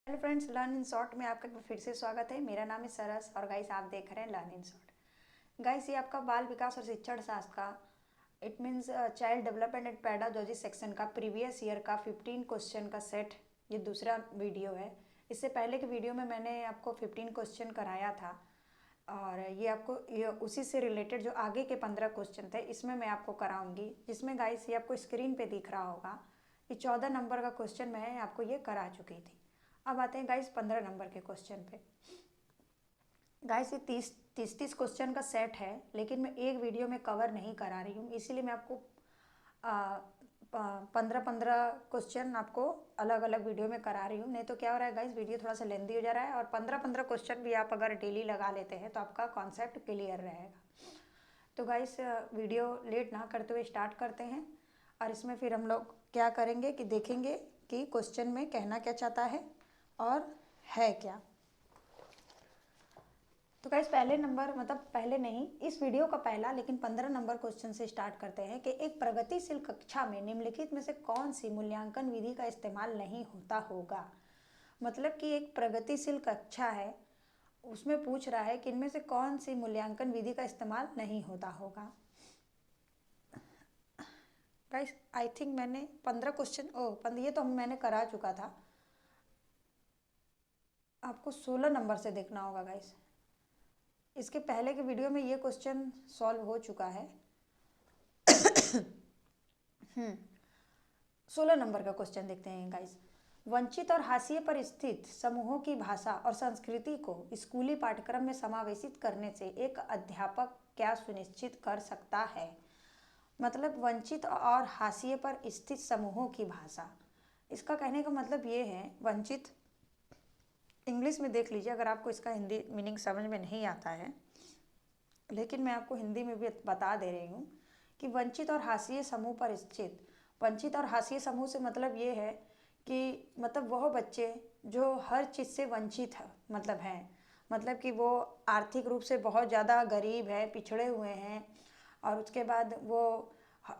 Hello friends, learn in short में आपका एक बार फिर से स्वागत है। मेरा नाम है सरस और गाइस आप देख रहे हैं लर्न इन शॉर्ट। गाइस ये आपका बाल विकास और शिक्षण शास्त्र का it means child development and pedagogy section का प्रीवियस ईयर का 15 क्वेश्चन का सेट ये दूसरा वीडियो है। इससे पहले के वीडियो में मैंने आपको 15 क्वेश्चन कराया था और ये आपको ये उसी से रिलेटेड जो आगे के 15 क्वेश्चन थे इसमें मैं आपको कराऊंगी, जिसमें गाइस ये आपको स्क्रीन पे दिख रहा होगा कि 14 नंबर का क्वेश्चन मैं आपको ये करा चुकी थी। अब आते हैं गाइस 15 नंबर के क्वेश्चन पे। गाइस ये 30 क्वेश्चन का सेट है, लेकिन मैं एक वीडियो में कवर नहीं करा रही हूँ, इसीलिए मैं आपको 15 क्वेश्चन आपको अलग अलग वीडियो में करा रही हूँ। नहीं तो क्या हो रहा है गाइस, वीडियो थोड़ा सा लेंदी हो जा रहा है। और 15 क्वेश्चन भी आप अगर डेली लगा लेते हैं तो आपका कॉन्सेप्ट क्लियर रहेगा। तो गाइस वीडियो लेट ना करते हुए स्टार्ट करते हैं। और इसमें फिर हम लोग क्या करेंगे कि देखेंगे कि क्वेश्चन में कहना क्या चाहता है और है क्या। तो गाइस पहले नंबर मतलब पहले नहीं, इस वीडियो का पहला लेकिन 15 नंबर क्वेश्चन से स्टार्ट करते हैं कि एक प्रगतिशील कक्षा में निम्नलिखित में से कौन सी मूल्यांकन विधि का इस्तेमाल नहीं होता होगा। मतलब कि एक प्रगतिशील कक्षा है, उसमें पूछ रहा है कि इनमें से कौन सी मूल्यांकन विधि का इस्तेमाल नहीं होता होगा। गाइस आई थिंक मैंने 15 क्वेश्चन ये तो मैंने करा चुका था। आपको 16 नंबर से देखना होगा गाइस। इसके पहले के वीडियो में ये क्वेश्चन सॉल्व हो चुका है। 16 नंबर का क्वेश्चन देखते हैं गाइस। वंचित और हाशिए पर स्थित समूहों की भाषा और संस्कृति को स्कूली पाठ्यक्रम में समावेशित करने से एक अध्यापक क्या सुनिश्चित कर सकता है। मतलब वंचित और हाशिए पर स्थित समूहों की भाषा, इसका कहने का मतलब ये है, वंचित इंग्लिश में देख लीजिए अगर आपको इसका हिंदी मीनिंग समझ में नहीं आता है, लेकिन मैं आपको हिंदी में भी बता दे रही हूँ कि वंचित और हाशिए समूह पर स्थित। वंचित और हाशिए समूह से मतलब ये है कि मतलब वह बच्चे जो हर चीज़ से वंचित है, मतलब हैं, मतलब कि वो आर्थिक रूप से बहुत ज़्यादा गरीब है, पिछड़े हुए हैं, और उसके बाद वो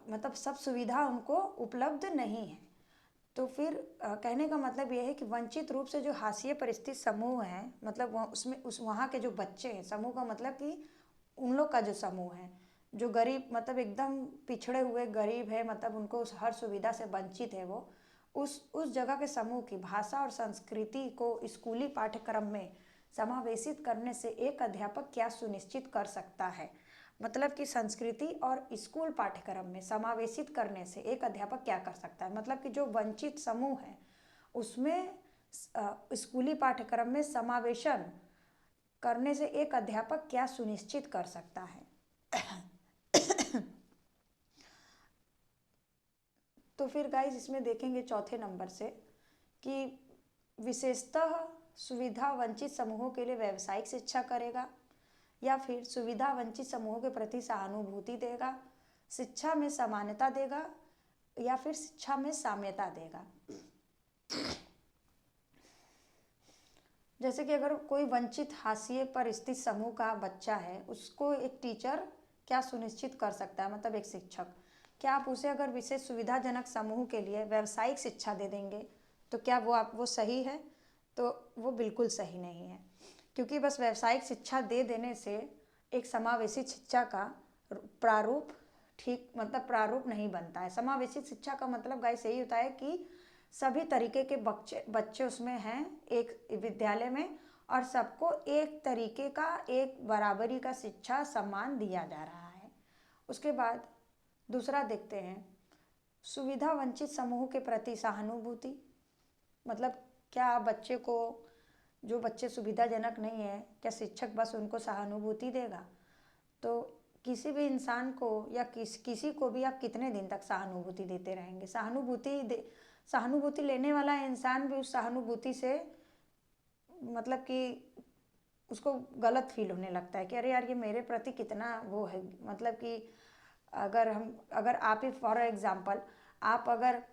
मतलब सब सुविधा उनको उपलब्ध नहीं है। तो फिर कहने का मतलब ये है कि वंचित रूप से जो हाशिए पर स्थित समूह हैं, मतलब वह उसमें उस वहाँ के जो बच्चे हैं, समूह का मतलब कि उन लोग का जो समूह है जो गरीब मतलब एकदम पिछड़े हुए गरीब है, मतलब उनको हर सुविधा से वंचित है, वो उस जगह के समूह की भाषा और संस्कृति को स्कूली पाठ्यक्रम में समावेशित करने से एक अध्यापक क्या सुनिश्चित कर सकता है। मतलब कि संस्कृति और स्कूल पाठ्यक्रम में समावेशित करने से एक अध्यापक क्या कर सकता है, मतलब कि जो वंचित समूह है उसमें स्कूली पाठ्यक्रम में समावेशन करने से एक अध्यापक क्या सुनिश्चित कर सकता है। तो फिर गाइस इसमें देखेंगे चौथे नंबर से कि विशेषतः सुविधा वंचित समूहों के लिए व्यावसायिक शिक्षा करेगा, या फिर सुविधा वंचित समूहों के प्रति सहानुभूति देगा, शिक्षा में समानता देगा, या फिर शिक्षा में साम्यता देगा। जैसे कि अगर कोई वंचित हाशिए पर स्थित समूह का बच्चा है, उसको एक टीचर क्या सुनिश्चित कर सकता है, मतलब एक शिक्षक, क्या आप उसे अगर विशेष सुविधाजनक समूह के लिए व्यावसायिक शिक्षा दे देंगे तो क्या वो सही है? तो वो बिल्कुल सही नहीं है, क्योंकि बस व्यावसायिक शिक्षा दे देने से एक समावेशी शिक्षा का प्रारूप ठीक मतलब प्रारूप नहीं बनता है। समावेशी शिक्षा का मतलब गाइस यही होता है कि सभी तरीके के बच्चे बच्चे उसमें हैं एक विद्यालय में, और सबको एक तरीके का एक बराबरी का शिक्षा सम्मान दिया जा रहा है। उसके बाद दूसरा देखते हैं, सुविधा वंचित समूह के प्रति सहानुभूति। मतलब क्या आप बच्चे को, जो बच्चे सुविधाजनक नहीं है, क्या शिक्षक बस उनको सहानुभूति देगा? तो किसी भी इंसान को या किसी को भी आप कितने दिन तक सहानुभूति देते रहेंगे? सहानुभूति लेने वाला इंसान भी उस सहानुभूति से मतलब कि उसको गलत फील होने लगता है कि अरे यार ये मेरे प्रति कितना वो है, मतलब कि अगर आप ही फॉर एग्जाम्पल आप अगर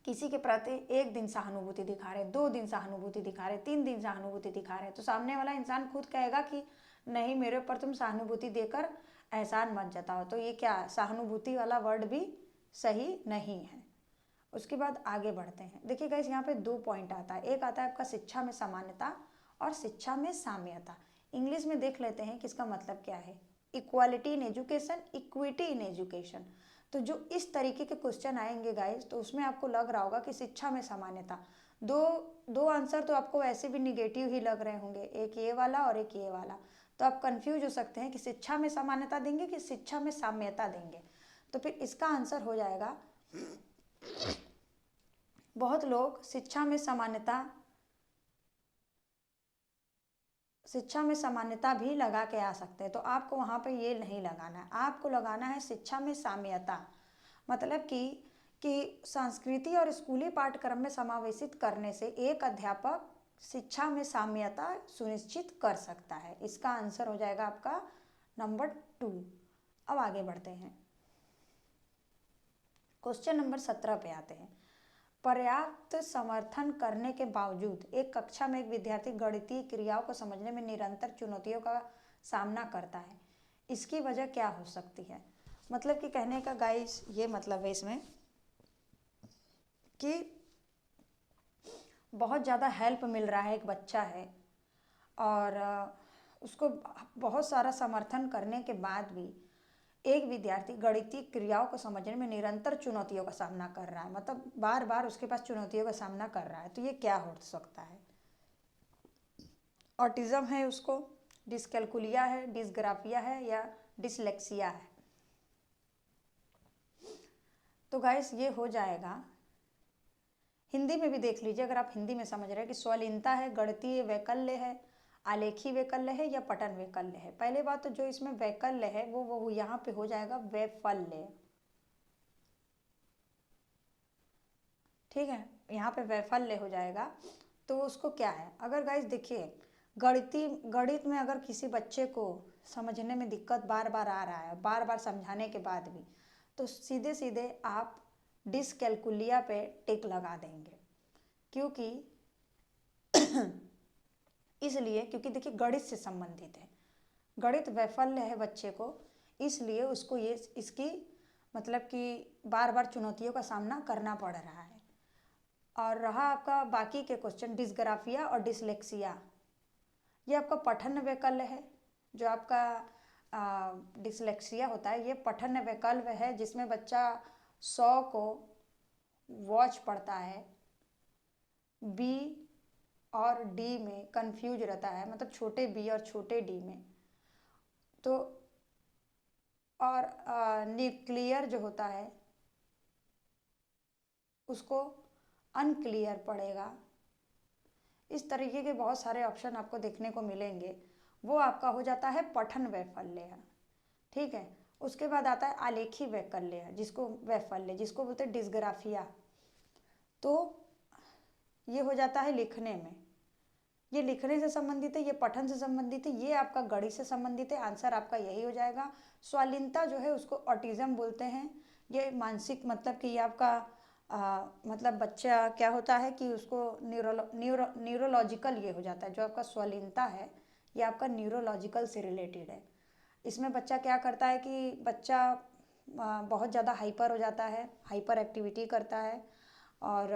किसी के प्रति एक दिन सहानुभूति दिखा रहे, 2 दिन सहानुभूति दिखा रहे, 3 दिन सहानुभूति दिखा रहे, तो सामने वाला इंसान खुद कहेगा कि नहीं, मेरे ऊपर तुम सहानुभूति देकर एहसान मत जताओ। तो ये क्या सहानुभूति वाला वर्ड भी सही नहीं है। उसके बाद आगे बढ़ते हैं। देखिए गाइस, यहाँ पे 2 पॉइंट आता है। एक आता है आपका शिक्षा में समानता और शिक्षा में साम्यता। इंग्लिश में देख लेते हैं कि इसका मतलब क्या है। Equality in education, equity in education. तो जो इस तरीके के क्वेश्चन आएंगे गाइस, तो उसमें आपको लग रहा होगा कि शिक्षा में समानता, दो दो आंसर तो आपको ऐसे भी निगेटिव ही लग रहे होंगे, एक ये वाला और एक ये वाला। तो आप कंफ्यूज हो सकते हैं कि शिक्षा में समानता देंगे कि शिक्षा में साम्यता देंगे। तो फिर इसका आंसर हो जाएगा, बहुत लोग शिक्षा में सामान्यता भी लगा के आ सकते हैं। तो आपको वहाँ पे ये नहीं लगाना है, आपको लगाना है शिक्षा में साम्यता। मतलब कि संस्कृति और स्कूली पाठ्यक्रम में समावेशित करने से एक अध्यापक शिक्षा में साम्यता सुनिश्चित कर सकता है। इसका आंसर हो जाएगा आपका नंबर 2। अब आगे बढ़ते हैं, क्वेश्चन नंबर 17 पे आते हैं। पर्याप्त समर्थन करने के बावजूद एक कक्षा में एक विद्यार्थी गणितीय क्रियाओं को समझने में निरंतर चुनौतियों का सामना करता है, इसकी वजह क्या हो सकती है। मतलब कि कहने का गाइस ये मतलब है इसमें कि बहुत ज़्यादा हेल्प मिल रहा है, एक बच्चा है और उसको बहुत सारा समर्थन करने के बाद भी एक विद्यार्थी गणितीय क्रियाओं को समझने में निरंतर चुनौतियों का सामना कर रहा है, मतलब बार बार उसके पास चुनौतियों का सामना कर रहा है। तो ये क्या हो सकता है। ऑटिज्म है उसको, डिसकैलकुलिया है, डिसग्राफिया है या डिसलेक्सिया है। तो गाइस ये हो जाएगा, हिंदी में भी देख लीजिए अगर आप हिंदी में समझ रहे हैं कि स्वलीनता है, गणितीय वैकल्य है, आलेखी वैकल्य है या पठन वैकल्य है। पहले बात तो जो इसमें वैकल्य है वो यहाँ पे हो जाएगा वैफल्य। ठीक है, यहाँ पे वैफल्य हो जाएगा। तो उसको क्या है, अगर गाइस देखिए गणित में अगर किसी बच्चे को समझने में दिक्कत बार बार आ रहा है, बार बार समझाने के बाद भी, तो सीधे सीधे आप डिसकैलकुलिया पे टिक लगा देंगे। क्योंकि इसलिए क्योंकि देखिए गणित से संबंधित है, गणित वैफल्य है बच्चे को, इसलिए उसको ये इसकी मतलब कि बार बार चुनौतियों का सामना करना पड़ रहा है। और रहा आपका बाकी के क्वेश्चन, डिसग्राफिया और डिसलेक्सिया, ये आपका पठन वैकल्य है। जो आपका डिसलेक्सिया होता है ये पठन वैकल्य है, जिसमें बच्चा 100 को वॉच पढ़ता है, बी और डी में कंफ्यूज रहता है, मतलब छोटे बी और छोटे डी में। तो और न्यूक्लियर जो होता है उसको अनक्लियर पड़ेगा। इस तरीके के बहुत सारे ऑप्शन आपको देखने को मिलेंगे, वो आपका हो जाता है पठन वैफल्य। ठीक है, उसके बाद आता है आलेखी वैकल्य, जिसको वैफल्य जिसको बोलते हैं डिसग्राफिया। तो ये हो जाता है लिखने में, ये लिखने से संबंधित है, ये पठन से संबंधित है, ये आपका गणित से संबंधित है। आंसर आपका यही हो जाएगा। स्वालीनता जो है उसको ऑटिज्म बोलते हैं। ये मानसिक मतलब कि ये आपका मतलब बच्चा क्या होता है कि उसको न्यूरोलॉजिकल ये हो जाता है। जो आपका स्वालीनता है ये आपका न्यूरोलॉजिकल से रिलेटेड है। इसमें बच्चा क्या करता है कि बच्चा बहुत ज़्यादा हाइपर हो जाता है, हाइपर एक्टिविटी करता है और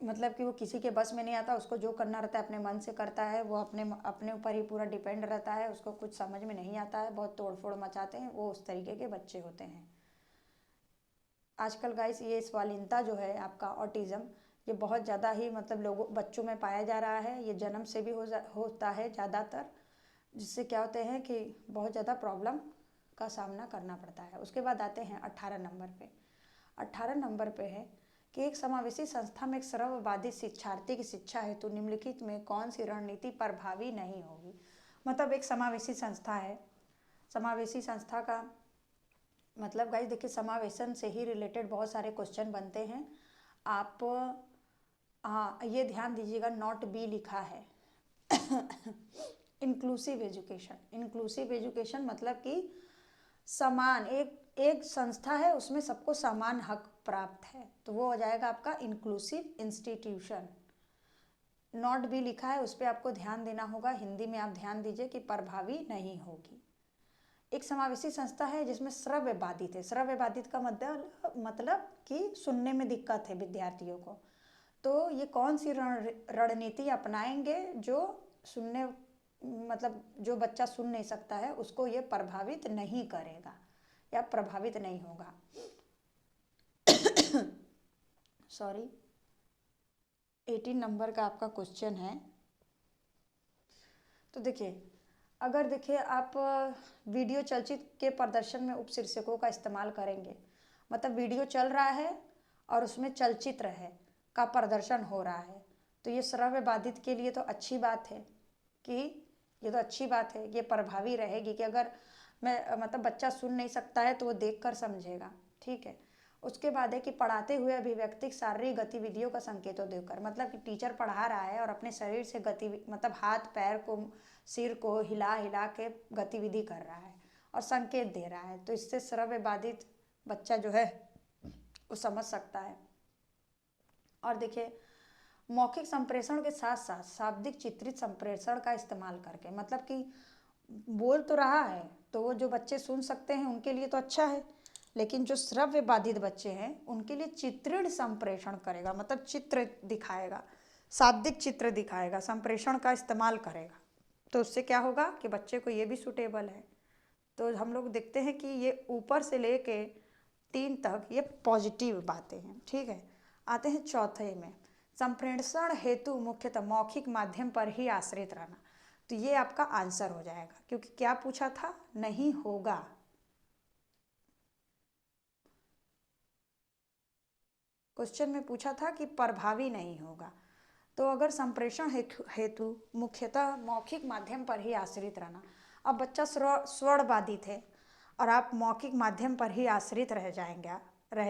मतलब कि वो किसी के बस में नहीं आता, उसको जो करना रहता है अपने मन से करता है, वो अपने ऊपर ही पूरा डिपेंड रहता है, उसको कुछ समझ में नहीं आता है, बहुत तोड़ फोड़ मचाते हैं, वो उस तरीके के बच्चे होते हैं। आजकल गाइस ये स्वालीनता जो है आपका ऑटिज्म, ये बहुत ज़्यादा ही मतलब बच्चों में पाया जा रहा है। ये जन्म से भी होता है ज़्यादातर, जिससे क्या होते हैं कि बहुत ज़्यादा प्रॉब्लम का सामना करना पड़ता है। उसके बाद आते हैं 18 नंबर पे। 18 नंबर पे है कि एक समावेशी संस्था में एक सर्ववादी शिक्षार्थी की शिक्षा हेतु निम्नलिखित में कौन सी रणनीति प्रभावी नहीं होगी। मतलब एक समावेशी संस्था है, समावेशी संस्था का मतलब गाइस देखिए समावेशन से ही रिलेटेड बहुत सारे क्वेश्चन बनते हैं। आप ये ध्यान दीजिएगा, नॉट बी लिखा है इंक्लूसिव एजुकेशन। इंक्लूसिव एजुकेशन मतलब कि समान एक संस्था है, उसमें सबको समान हक प्राप्त है, तो वो हो जाएगा आपका इंक्लूसिव इंस्टीट्यूशन। नॉट भी लिखा है, उस पर आपको ध्यान देना होगा, हिंदी में आप ध्यान दीजिए कि प्रभावी नहीं होगी। एक समावेशी संस्था है जिसमें श्रव्य बाधित है। श्रव्य बाधित का मतलब कि सुनने में दिक्कत है विद्यार्थियों को। तो ये कौन सी रणनीति अपनाएंगे जो सुनने मतलब जो बच्चा सुन नहीं सकता है उसको ये प्रभावित नहीं करेगा या प्रभावित नहीं होगा। सॉरी, 18 नंबर का आपका क्वेश्चन है। तो देखिए, अगर देखिए आप वीडियो चलचित्र के प्रदर्शन में उपशीर्षकों का इस्तेमाल करेंगे, मतलब वीडियो चल रहा है और उसमें चलचित्र है का प्रदर्शन हो रहा है, तो ये श्रव्य बाधित के लिए तो अच्छी बात है कि ये तो अच्छी बात है, ये प्रभावी रहेगी कि अगर मैं मतलब बच्चा सुन नहीं सकता है तो वो देख कर समझेगा। ठीक है। उसके बाद है कि पढ़ाते हुए अभिव्यक्तिक शारीरिक गतिविधियों का संकेतों देकर, मतलब कि टीचर पढ़ा रहा है और अपने शरीर से मतलब हाथ पैर को सिर को हिला हिला के गतिविधि कर रहा है और संकेत दे रहा है, तो इससे श्रव्य बाधित बच्चा जो है वो समझ सकता है। और देखिए, मौखिक संप्रेषण के साथ साथ शाब्दिक चित्रित संप्रेषण का इस्तेमाल करके, मतलब कि बोल तो रहा है तो वो जो बच्चे सुन सकते हैं उनके लिए तो अच्छा है, लेकिन जो श्रव्य बाधित बच्चे हैं उनके लिए चित्रण संप्रेषण करेगा, मतलब चित्र दिखाएगा, शाब्दिक चित्र दिखाएगा, संप्रेषण का इस्तेमाल करेगा। तो उससे क्या होगा कि बच्चे को ये भी सूटेबल है। तो हम लोग देखते हैं कि ये ऊपर से लेके 3 तक ये पॉजिटिव बातें हैं। ठीक है। आते हैं चौथे में, संप्रेषण हेतु मुख्यतः मौखिक माध्यम पर ही आश्रित रहना। तो ये आपका आंसर हो जाएगा, क्योंकि क्या पूछा था, नहीं होगा। क्वेश्चन में पूछा था कि प्रभावी नहीं होगा, तो अगर संप्रेषण हेतु मुख्यतः मौखिक माध्यम पर ही आश्रित रहना, अब बच्चा स्वर्ण बाधित है और आप मौखिक माध्यम पर ही आश्रित रह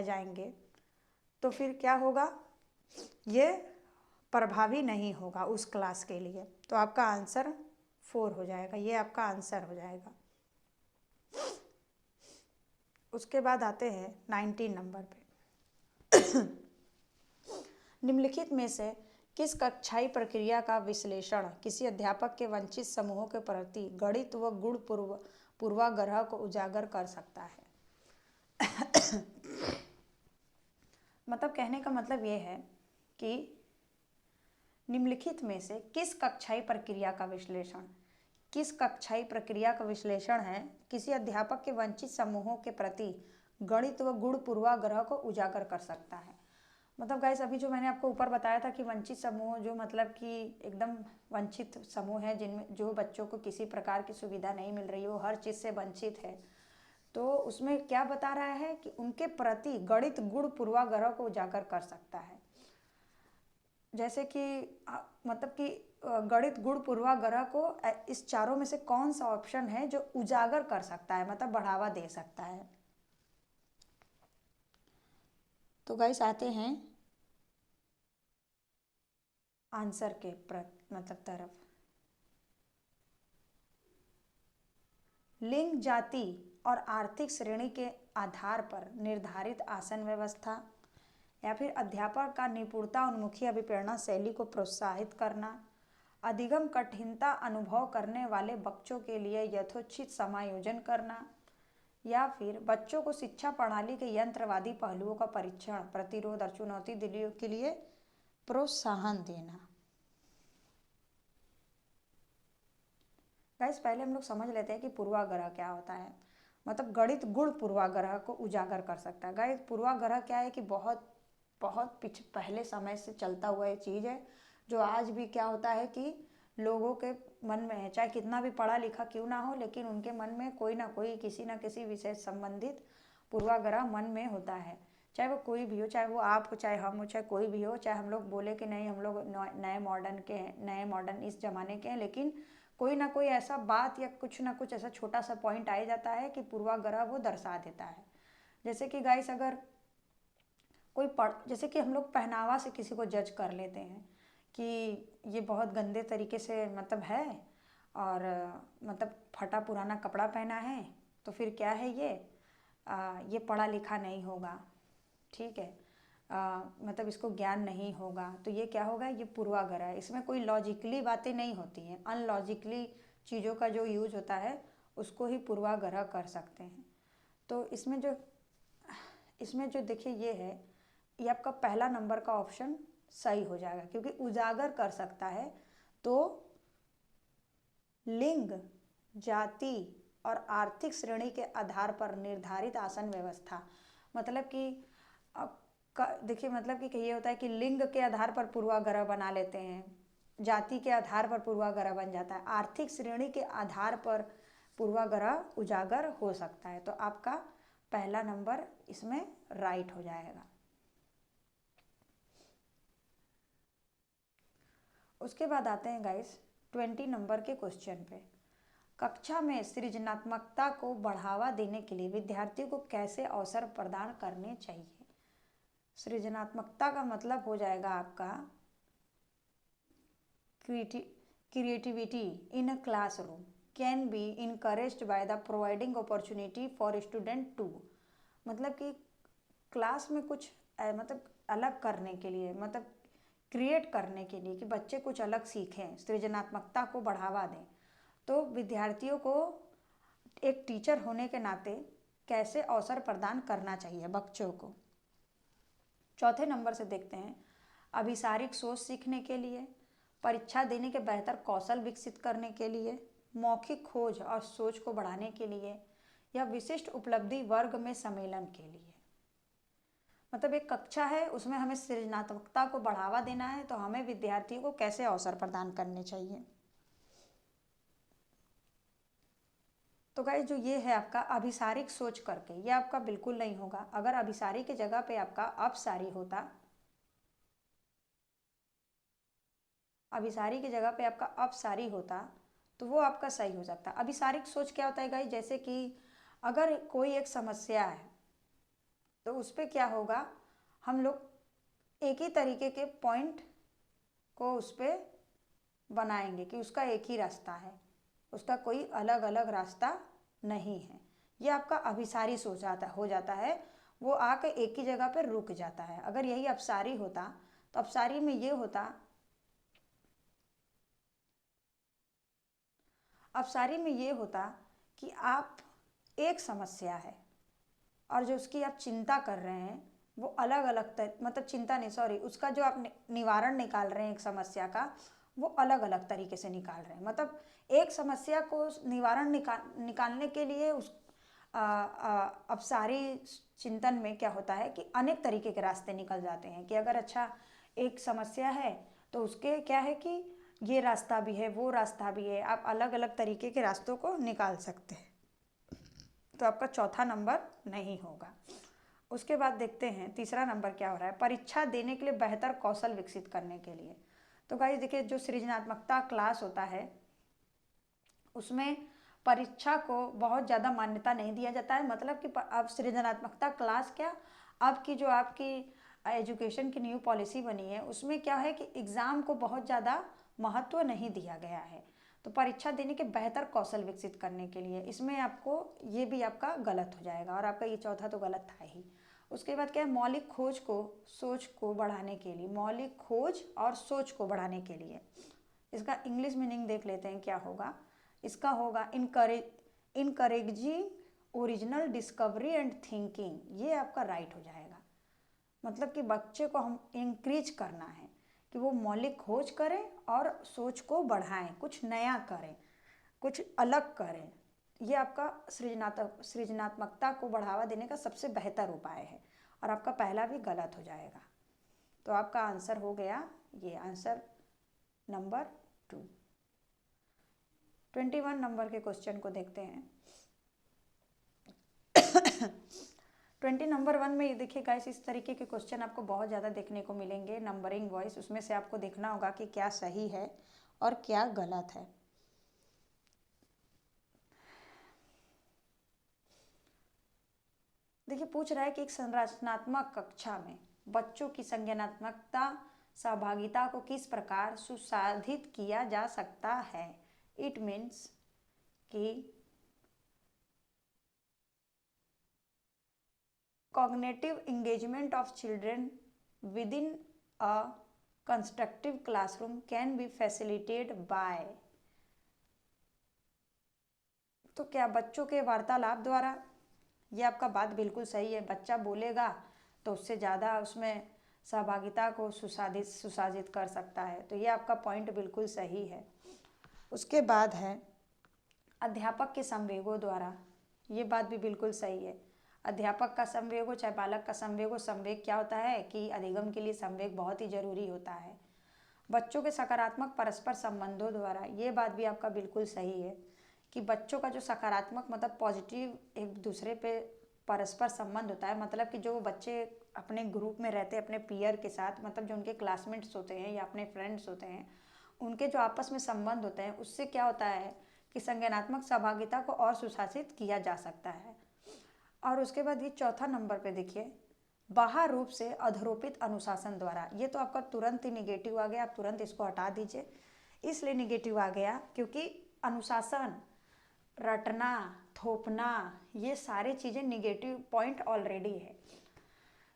जाएंगे तो फिर क्या होगा, ये प्रभावी नहीं होगा उस क्लास के लिए। तो आपका आंसर 4 हो जाएगा, ये आपका आंसर हो जाएगा। उसके बाद आते हैं 19 नंबर पे। निम्नलिखित में से किस कक्षाई प्रक्रिया का विश्लेषण किसी अध्यापक के वंचित समूहों के प्रति गणित व गुण पूर्वाग्रह को उजागर कर सकता है? मतलब कहने का मतलब ये है कि निम्नलिखित में से किस कक्षाई प्रक्रिया का विश्लेषण है किसी अध्यापक के वंचित समूहों के प्रति गणित व गुण पूर्वाग्रह को उजागर कर सकता है। मतलब गाइस, अभी जो मैंने आपको ऊपर बताया था कि वंचित समूह जो मतलब कि एकदम वंचित समूह है, जिनमें जो बच्चों को किसी प्रकार की सुविधा नहीं मिल रही हो, हर चीज़ से वंचित है, तो उसमें क्या बता रहा है कि उनके प्रति गणित गुण पूर्वाग्रह को उजागर कर सकता है। जैसे कि मतलब कि गणित गुण पूर्वाग्रह को इस चारों में से कौन सा ऑप्शन है जो उजागर कर सकता है, मतलब बढ़ावा दे सकता है? तो गाइस आते हैं आंसर के मतलब तरफ। लिंग, जाति और आर्थिक श्रेणी के आधार पर निर्धारित आसन व्यवस्था, या फिर अध्यापक का निपुणता उन्मुखी अभिप्रेरणा शैली को प्रोत्साहित करना, अधिगम कठिनता अनुभव करने वाले बच्चों के लिए यथोचित समायोजन करना, या फिर बच्चों को शिक्षा प्रणाली के यंत्रवादी पहलुओं का परीक्षण, प्रतिरोध और चुनौती दिलियों के लिए प्रोत्साहन देना। गाइस, पहले हम लोग समझ लेते हैं कि पूर्वाग्रह क्या होता है। मतलब गणित गुण पूर्वाग्रह को उजागर कर सकता है। गाइस, पूर्वाग्रह क्या है कि बहुत बहुत पहले समय से चलता हुआ ये चीज़ है, जो आज भी क्या होता है कि लोगों के मन में है, चाहे कितना भी पढ़ा लिखा क्यों ना हो, लेकिन उनके मन में कोई ना कोई किसी ना किसी विषय संबंधित पूर्वाग्रह मन में होता है। चाहे वो कोई भी हो, चाहे वो आप हो, चाहे हम हो, चाहे कोई भी हो, चाहे हम लोग बोले कि नहीं हम लोग नए मॉडर्न इस ज़माने के हैं, लेकिन कोई ना कोई ऐसा बात या कुछ ना कुछ ऐसा छोटा सा पॉइंट आ जाता है कि पूर्वाग्रह वो दर्शा देता है। जैसे कि गाइस, अगर जैसे कि हम लोग पहनावा से किसी को जज कर लेते हैं कि ये बहुत गंदे तरीके से मतलब है और मतलब फटा पुराना कपड़ा पहना है, तो फिर क्या है ये पढ़ा लिखा नहीं होगा। ठीक है। मतलब इसको ज्ञान नहीं होगा, तो ये क्या होगा, ये पूर्वाग्रह है। इसमें कोई लॉजिकली बातें नहीं होती हैं, अनलॉजिकली चीज़ों का जो यूज होता है उसको ही पूर्वाग्रह कर सकते हैं। तो इसमें जो देखिए ये है, ये आपका पहला नंबर का ऑप्शन सही हो जाएगा, क्योंकि उजागर कर सकता है तो लिंग, जाति और आर्थिक श्रेणी के आधार पर निर्धारित आसन व्यवस्था, मतलब कि देखिए मतलब कि ये होता है कि लिंग के आधार पर पूर्वाग्रह बना लेते हैं, जाति के आधार पर पूर्वाग्रह बन जाता है, आर्थिक श्रेणी के आधार पर पूर्वाग्रह उजागर हो सकता है। तो आपका पहला नंबर इसमें राइट हो जाएगा। उसके बाद आते हैं गाइस 20 नंबर के क्वेश्चन पे। कक्षा में सृजनात्मकता को बढ़ावा देने के लिए विद्यार्थियों को कैसे अवसर प्रदान करने चाहिए। सृजनात्मकता का मतलब हो जाएगा आपका creativity in a classroom can be encouraged by the providing opportunity for student to, मतलब कि क्लास में कुछ मतलब अलग करने के लिए, मतलब क्रिएट करने के लिए कि बच्चे कुछ अलग सीखें, सृजनात्मकता को बढ़ावा दें, तो विद्यार्थियों को एक टीचर होने के नाते कैसे अवसर प्रदान करना चाहिए बच्चों को। चौथे नंबर से देखते हैं अभिसारिक सोच सीखने के लिए, परीक्षा देने के बेहतर कौशल विकसित करने के लिए, मौखिक खोज और सोच को बढ़ाने के लिए, या विशिष्ट उपलब्धि वर्ग में सम्मेलन के लिए। मतलब एक कक्षा है, उसमें हमें सृजनात्मकता को बढ़ावा देना है, तो हमें विद्यार्थियों को कैसे अवसर प्रदान करने चाहिए। तो गाइस जो ये है आपका अभिसारिक सोच करके, ये आपका बिल्कुल नहीं होगा। अगर अभिसारी की जगह पे आपका अपसारी होता, अभिसारी की जगह पे आपका अपसारी होता तो वो आपका सही हो सकता। अभिसारिक सोच क्या होता है गाइस, जैसे कि अगर कोई एक समस्या है तो उस पर क्या होगा, हम लोग एक ही तरीके के पॉइंट को उस पर बनाएंगे कि उसका एक ही रास्ता है, उसका कोई अलग अलग रास्ता नहीं है। ये आपका अभिसारी सोच हो जाता है, वो आके एक ही जगह पर रुक जाता है। अगर यही अपसारी होता तो अपसारी में ये होता, अपसारी में ये होता कि आप एक समस्या है और जो उसकी आप चिंता कर रहे हैं वो अलग अलग मतलब चिंता नहीं, सॉरी, उसका जो आप निवारण निकाल रहे हैं एक समस्या का, वो अलग अलग तरीके से निकाल रहे हैं। मतलब एक समस्या को निवारण निकालने के लिए उस अपसारी चिंतन में क्या होता है कि अनेक तरीके के रास्ते निकल जाते हैं कि अगर अच्छा एक समस्या है तो उसके क्या है कि ये रास्ता भी है, वो रास्ता भी है, आप अलग अलग तरीके के रास्तों को निकाल सकते हैं। तो आपका चौथा नंबर नहीं होगा। उसके बाद देखते हैं तीसरा नंबर क्या हो रहा है, परीक्षा देने के लिए बेहतर कौशल विकसित करने के लिए। तो गाइस देखिए जो सृजनात्मकता क्लास होता है उसमें परीक्षा को बहुत ज़्यादा मान्यता नहीं दिया जाता है। मतलब कि अब सृजनात्मकता क्लास क्या, आपकी जो आपकी एजुकेशन की न्यू पॉलिसी बनी है उसमें क्या है कि एग्ज़ाम को बहुत ज़्यादा महत्व नहीं दिया गया है। तो परीक्षा देने के बेहतर कौशल विकसित करने के लिए इसमें आपको ये भी आपका गलत हो जाएगा, और आपका ये चौथा तो गलत था ही। उसके बाद क्या है, मौलिक खोज को सोच को बढ़ाने के लिए, मौलिक खोज और सोच को बढ़ाने के लिए, इसका इंग्लिश मीनिंग देख लेते हैं क्या होगा। इसका होगा encouraging original discovery and thinking, ये आपका राइट हो जाएगा। मतलब कि बच्चे को हम इंक्रीज करना है कि वो मौलिक खोज करें और सोच को बढ़ाएं, कुछ नया करें, कुछ अलग करें। ये आपका सृजनात्मकता को बढ़ावा देने का सबसे बेहतर उपाय है, और आपका पहला भी गलत हो जाएगा। तो आपका आंसर हो गया ये आंसर नंबर 2। 21 नंबर के क्वेश्चन को देखते हैं। 20 नंबर 1 में ये देखिए गाइस, इस तरीके के क्वेश्चन आपको बहुत ज़्यादा देखने को मिलेंगे नंबरिंग वाइज। उसमें से आपको देखना होगा कि क्या सही है और क्या गलत है। देखिए पूछ रहा है कि एक संरचनात्मक कक्षा में बच्चों की संज्ञानात्मकता सहभागिता को किस प्रकार सुसाधित किया जा सकता है। इट मीन्स कि cognitive engagement of children within a constructive classroom can be facilitated by तो क्या बच्चों के वार्तालाप द्वारा, ये आपका बात बिल्कुल सही है। बच्चा बोलेगा तो उससे ज़्यादा उसमें सहभागिता को सुसाजित कर सकता है, तो ये आपका पॉइंट बिल्कुल सही है। उसके बाद है अध्यापक के संवेगों द्वारा, ये बात भी बिल्कुल सही है। अध्यापक का संवेग हो चाहे बालक का संवेग हो, संवेग क्या होता है कि अधिगम के लिए संवेग बहुत ही जरूरी होता है। बच्चों के सकारात्मक परस्पर संबंधों द्वारा, ये बात भी आपका बिल्कुल सही है कि बच्चों का जो सकारात्मक मतलब पॉजिटिव एक दूसरे पे परस्पर संबंध होता है, मतलब कि जो बच्चे अपने ग्रुप में रहते हैं अपने पीयर के साथ, मतलब जो उनके क्लासमेट्स होते हैं या अपने फ्रेंड्स होते हैं, उनके जो आपस में संबंध होते हैं, उससे क्या होता है कि संज्ञानात्मक सहभागिता को और सुशासित किया जा सकता है। और उसके बाद ये चौथा नंबर पे देखिए, बाह्य रूप से अधरोपित अनुशासन द्वारा, ये तो आपका तुरंत ही निगेटिव आ गया, आप तुरंत इसको हटा दीजिए। इसलिए निगेटिव आ गया क्योंकि अनुशासन, रटना, थोपना, ये सारी चीज़ें निगेटिव पॉइंट ऑलरेडी है।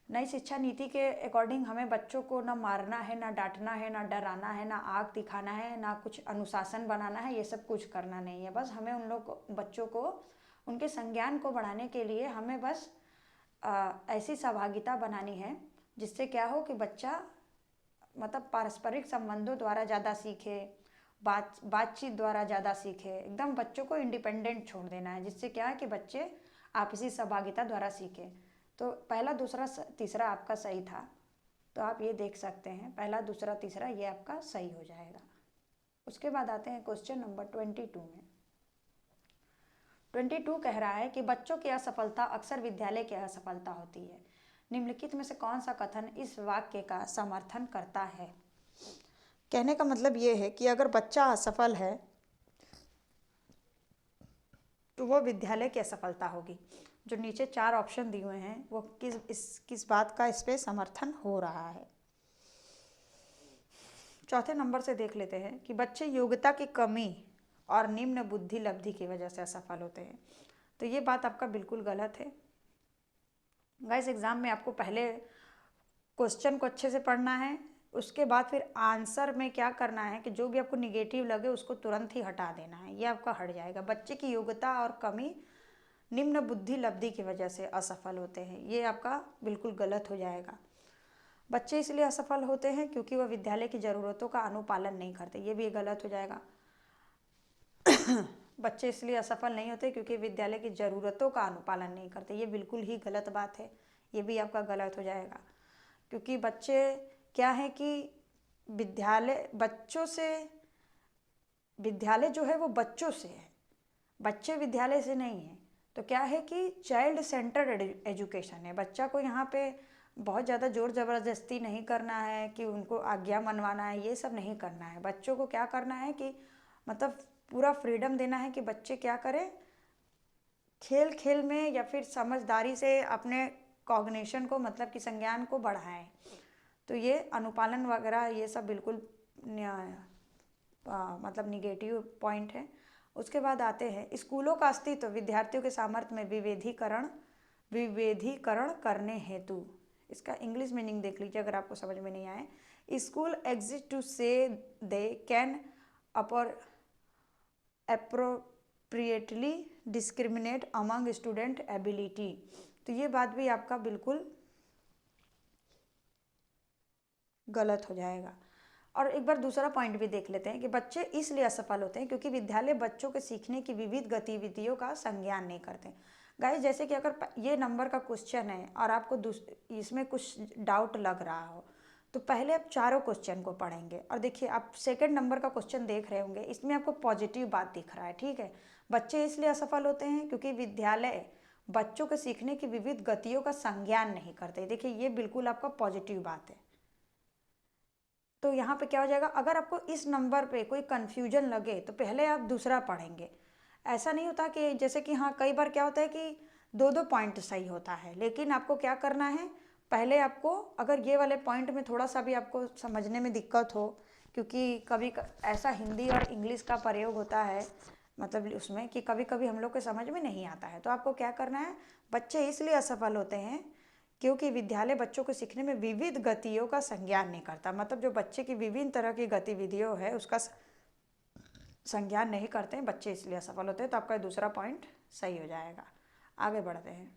नई शिक्षा नीति के अकॉर्डिंग हमें बच्चों को ना मारना है, ना डांटना है, ना डराना है, ना आग दिखाना है, ना कुछ अनुशासन बनाना है, ये सब कुछ करना नहीं है। बस हमें उन लोग बच्चों को उनके संज्ञान को बढ़ाने के लिए हमें बस ऐसी सहभागिता बनानी है जिससे क्या हो कि बच्चा मतलब पारस्परिक संबंधों द्वारा ज़्यादा सीखे, बातचीत द्वारा ज़्यादा सीखे। एकदम बच्चों को इंडिपेंडेंट छोड़ देना है, जिससे क्या है कि बच्चे आपसी सहभागिता द्वारा सीखे। तो पहला दूसरा तीसरा आपका सही था, तो आप ये देख सकते हैं पहला दूसरा तीसरा ये आपका सही हो जाएगा। उसके बाद आते हैं क्वेश्चन नंबर 22 में। 22 कह रहा है कि बच्चों की असफलता अक्सर विद्यालय की असफलता होती है। निम्नलिखित में से कौन सा कथन इस वाक्य का समर्थन करता है? कहने का मतलब ये है कि अगर बच्चा असफल है तो वो विद्यालय की असफलता होगी। जो नीचे 4 ऑप्शन दिए हुए हैं वो किस बात का इस पे समर्थन हो रहा है। चौथे नंबर से देख लेते हैं कि बच्चे योग्यता की कमी और निम्न बुद्धि लब्धि की वजह से असफल होते हैं। तो ये बात आपका बिल्कुल गलत है। गाइस, एग्जाम में आपको पहले क्वेश्चन को अच्छे से पढ़ना है, उसके बाद फिर आंसर में क्या करना है कि जो भी आपको निगेटिव लगे उसको तुरंत ही हटा देना है, ये आपका हट जाएगा। बच्चे की योग्यता और कमी निम्न बुद्धि लब्धि की वजह से असफल होते हैं, ये आपका बिल्कुल गलत हो जाएगा। बच्चे इसलिए असफल होते हैं क्योंकि वह विद्यालय की ज़रूरतों का अनुपालन नहीं करते, ये भी गलत हो जाएगा। बच्चे इसलिए असफल नहीं होते क्योंकि विद्यालय की ज़रूरतों का अनुपालन नहीं करते, ये बिल्कुल ही गलत बात है, ये भी आपका गलत हो जाएगा। क्योंकि बच्चे क्या है कि विद्यालय जो है वो बच्चों से है, बच्चे विद्यालय से नहीं है। तो क्या है कि चाइल्ड सेंटर्ड एजुकेशन है। बच्चा को यहाँ पे बहुत ज़्यादा जोर ज़बरदस्ती नहीं करना है कि उनको आज्ञा मनवाना है, ये सब नहीं करना है। बच्चों को क्या करना है कि मतलब पूरा फ्रीडम देना है कि बच्चे क्या करें, खेल खेल में या फिर समझदारी से अपने कॉग्निशन को मतलब कि संज्ञान को बढ़ाएं। तो ये अनुपालन वगैरह ये सब बिल्कुल मतलब निगेटिव पॉइंट है। उसके बाद आते हैं स्कूलों का अस्तित्व विद्यार्थियों के सामर्थ्य में विभेदीकरण करने हेतु। इसका इंग्लिश मीनिंग देख लीजिए अगर आपको समझ में नहीं आए। स्कूल एग्जिस्ट टू से they can appropriately discriminate among student ability. तो ये बात भी आपका बिल्कुल गलत हो जाएगा। और एक बार दूसरा पॉइंट भी देख लेते हैं कि बच्चे इसलिए असफल होते हैं क्योंकि विद्यालय बच्चों के सीखने की विविध गतिविधियों का संज्ञान नहीं करते। गाइस, जैसे कि अगर ये नंबर का क्वेश्चन है और आपको इसमें कुछ डाउट लग रहा हो तो पहले आप चारों क्वेश्चन को पढ़ेंगे। और देखिए, आप सेकंड नंबर का क्वेश्चन देख रहे होंगे, इसमें आपको पॉजिटिव बात दिख रहा है, ठीक है। बच्चे इसलिए असफल होते हैं क्योंकि विद्यालय बच्चों के सीखने की विविध गतियों का संज्ञान नहीं करते। देखिए, ये बिल्कुल आपका पॉजिटिव बात है। तो यहाँ पे क्या हो जाएगा, अगर आपको इस नंबर पे कोई कन्फ्यूजन लगे तो पहले आप दूसरा पढ़ेंगे। ऐसा नहीं होता कि जैसे कि हाँ, कई बार क्या होता है कि 2-2 पॉइंट सही होता है, लेकिन आपको क्या करना है, पहले आपको अगर ये वाले पॉइंट में थोड़ा सा भी आपको समझने में दिक्कत हो, क्योंकि कभी ऐसा हिंदी और इंग्लिश का प्रयोग होता है मतलब उसमें कि कभी कभी हम लोग को समझ में नहीं आता है, तो आपको क्या करना है, बच्चे इसलिए असफल होते हैं क्योंकि विद्यालय बच्चों को सीखने में विविध गतियों का संज्ञान नहीं करता। मतलब जो बच्चे की विभिन्न तरह की गतिविधियों है उसका संज्ञान नहीं करते हैं बच्चे, इसलिए असफल होते हैं। तो आपका दूसरा पॉइंट सही हो जाएगा। आगे बढ़ते हैं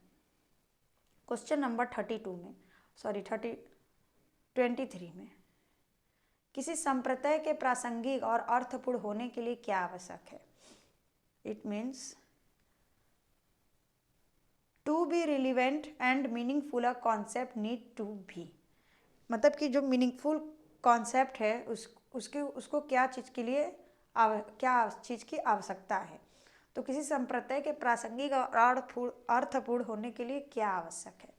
क्वेश्चन नंबर 23 में। किसी संप्रदाय के प्रासंगिक और अर्थपूर्ण होने के लिए क्या आवश्यक है? It means to be relevant and meaningful a concept need to be, मतलब कि जो मीनिंगफुल कॉन्सेप्ट है उसको क्या चीज़ के लिए क्या चीज़ की आवश्यकता है? तो किसी संप्रदाय के प्रासंगिक और अर्थपूर्ण होने के लिए क्या आवश्यक है?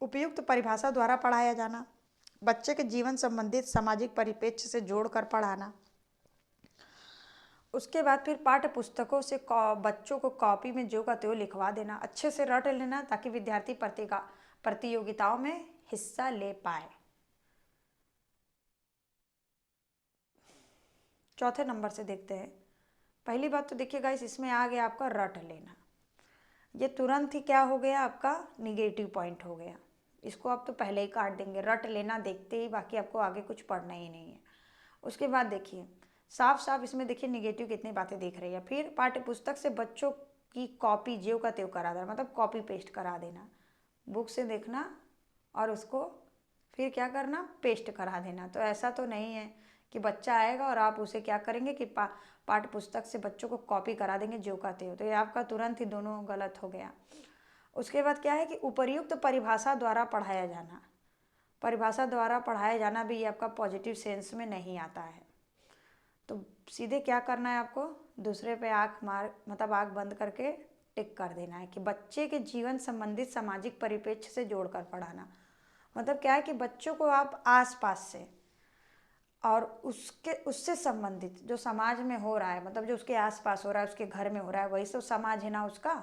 उपयुक्त परिभाषा द्वारा पढ़ाया जाना, बच्चे के जीवन संबंधित सामाजिक परिप्रेक्ष्य से जोड़कर पढ़ाना। उसके बाद फिर पाठ्य पुस्तकों से बच्चों को कॉपी में जो का त्यों लिखवा देना, अच्छे से रट लेना ताकि विद्यार्थी प्रतियोगिताओं में हिस्सा ले पाए। चौथे नंबर से देखते हैं। पहली बात तो देखिए गाइस, इसमें आ गया आपका रट लेना। ये तुरंत ही क्या हो गया, आपका निगेटिव पॉइंट हो गया। इसको आप तो पहले ही काट देंगे, रट लेना देखते ही, बाकी आपको आगे कुछ पढ़ना ही नहीं है। उसके बाद देखिए साफ साफ इसमें देखिए निगेटिव कितनी बातें दिख रही है। फिर पाठ्य पुस्तक से बच्चों की कॉपी ज्यों का त्यों करा देना, मतलब कॉपी पेस्ट करा देना, बुक से देखना और उसको फिर क्या करना, पेस्ट करा देना। तो ऐसा तो नहीं है कि बच्चा आएगा और आप उसे क्या करेंगे कि पाठ्य पुस्तक से बच्चों को कॉपी करा देंगे ज्यों का त्यों। तो ये आपका तुरंत ही दोनों गलत हो गया। उसके बाद क्या है कि उपर्युक्त परिभाषा द्वारा पढ़ाया जाना, परिभाषा द्वारा पढ़ाया जाना भी ये आपका पॉजिटिव सेंस में नहीं आता है। तो सीधे क्या करना है आपको, दूसरे पे मतलब आँख बंद करके टिक कर देना है कि बच्चे के जीवन संबंधित सामाजिक परिप्रेक्ष्य से जोड़कर पढ़ाना। मतलब क्या है कि बच्चों को आप आसपास से और उससे संबंधित जो समाज में हो रहा है, मतलब जो उसके आसपास हो रहा है, उसके घर में हो रहा है, वही तो समाज है ना उसका।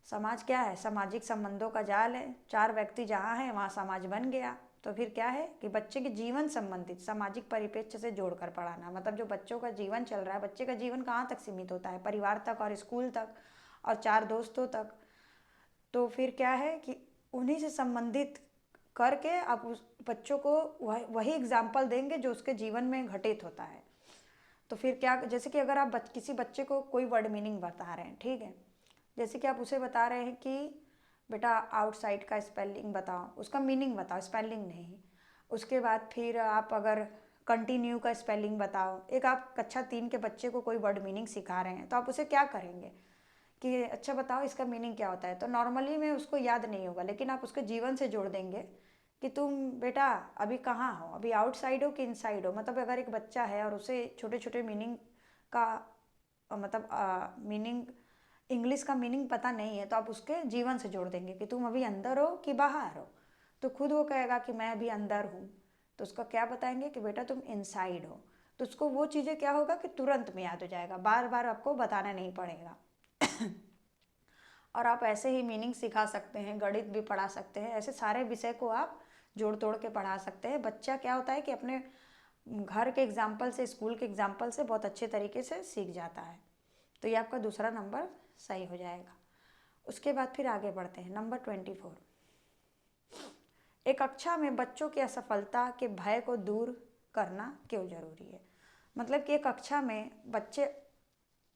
समाज क्या है, सामाजिक संबंधों का जाल है। 4 व्यक्ति जहाँ हैं वहाँ समाज बन गया। तो फिर क्या है कि बच्चे के जीवन संबंधित सामाजिक परिप्रेक्ष्य से जोड़कर पढ़ाना, मतलब जो बच्चों का जीवन चल रहा है, बच्चे का जीवन कहाँ तक सीमित होता है, परिवार तक और स्कूल तक और 4 दोस्तों तक। तो फिर क्या है कि उन्हीं से संबंधित करके आप उस बच्चों को वही एग्जाम्पल देंगे जो उसके जीवन में घटित होता है। तो फिर क्या, जैसे कि अगर आप किसी बच्चे को कोई वर्ड मीनिंग बता रहे हैं, ठीक है, जैसे कि आप उसे बता रहे हैं कि बेटा आउटसाइड का स्पेलिंग बताओ, उसका मीनिंग बताओ, स्पेलिंग नहीं। उसके बाद फिर आप अगर कंटिन्यू का स्पेलिंग बताओ। एक आप कक्षा 3 के बच्चे को कोई वर्ड मीनिंग सिखा रहे हैं, तो आप उसे क्या करेंगे कि अच्छा बताओ इसका मीनिंग क्या होता है। तो नॉर्मली में उसको याद नहीं होगा, लेकिन आप उसके जीवन से जोड़ देंगे कि तुम बेटा अभी कहाँ हो, अभी आउटसाइड हो कि इनसाइड हो। मतलब अगर एक बच्चा है और उसे छोटे छोटे मीनिंग का मतलब मीनिंग, इंग्लिश का मीनिंग पता नहीं है, तो आप उसके जीवन से जोड़ देंगे कि तुम अभी अंदर हो कि बाहर हो। तो खुद वो कहेगा कि मैं अभी अंदर हूँ, तो उसका क्या बताएंगे कि बेटा तुम इनसाइड हो। तो उसको वो चीज़ें क्या होगा कि तुरंत में याद हो जाएगा, बार बार आपको बताना नहीं पड़ेगा। और आप ऐसे ही मीनिंग सिखा सकते हैं, गणित भी पढ़ा सकते हैं, ऐसे सारे विषय को आप जोड़ तोड़ के पढ़ा सकते हैं। बच्चा क्या होता है कि अपने घर के एग्जाम्पल से, स्कूल के एग्जाम्पल से बहुत अच्छे तरीके से सीख जाता है। तो ये आपका दूसरा नंबर सही हो जाएगा। उसके बाद फिर आगे बढ़ते हैं नंबर 24। एक कक्षा में बच्चों की असफलता के भय को दूर करना क्यों जरूरी है? मतलब कि एक कक्षा में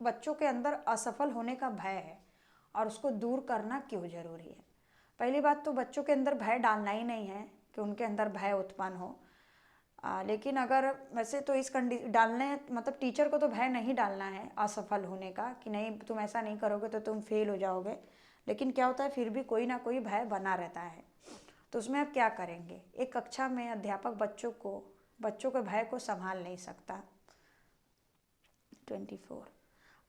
बच्चों के अंदर असफल होने का भय है और उसको दूर करना क्यों जरूरी है? पहली बात तो बच्चों के अंदर भय डालना ही नहीं है कि उनके अंदर भय उत्पन्न हो। लेकिन अगर वैसे तो इस डालने मतलब टीचर को तो भय नहीं डालना है असफल होने का कि नहीं तुम ऐसा नहीं करोगे तो तुम फेल हो जाओगे। लेकिन क्या होता है फिर भी कोई ना कोई भय बना रहता है। तो उसमें आप क्या करेंगे, एक कक्षा में अध्यापक बच्चों के भय को संभाल नहीं सकता। 24।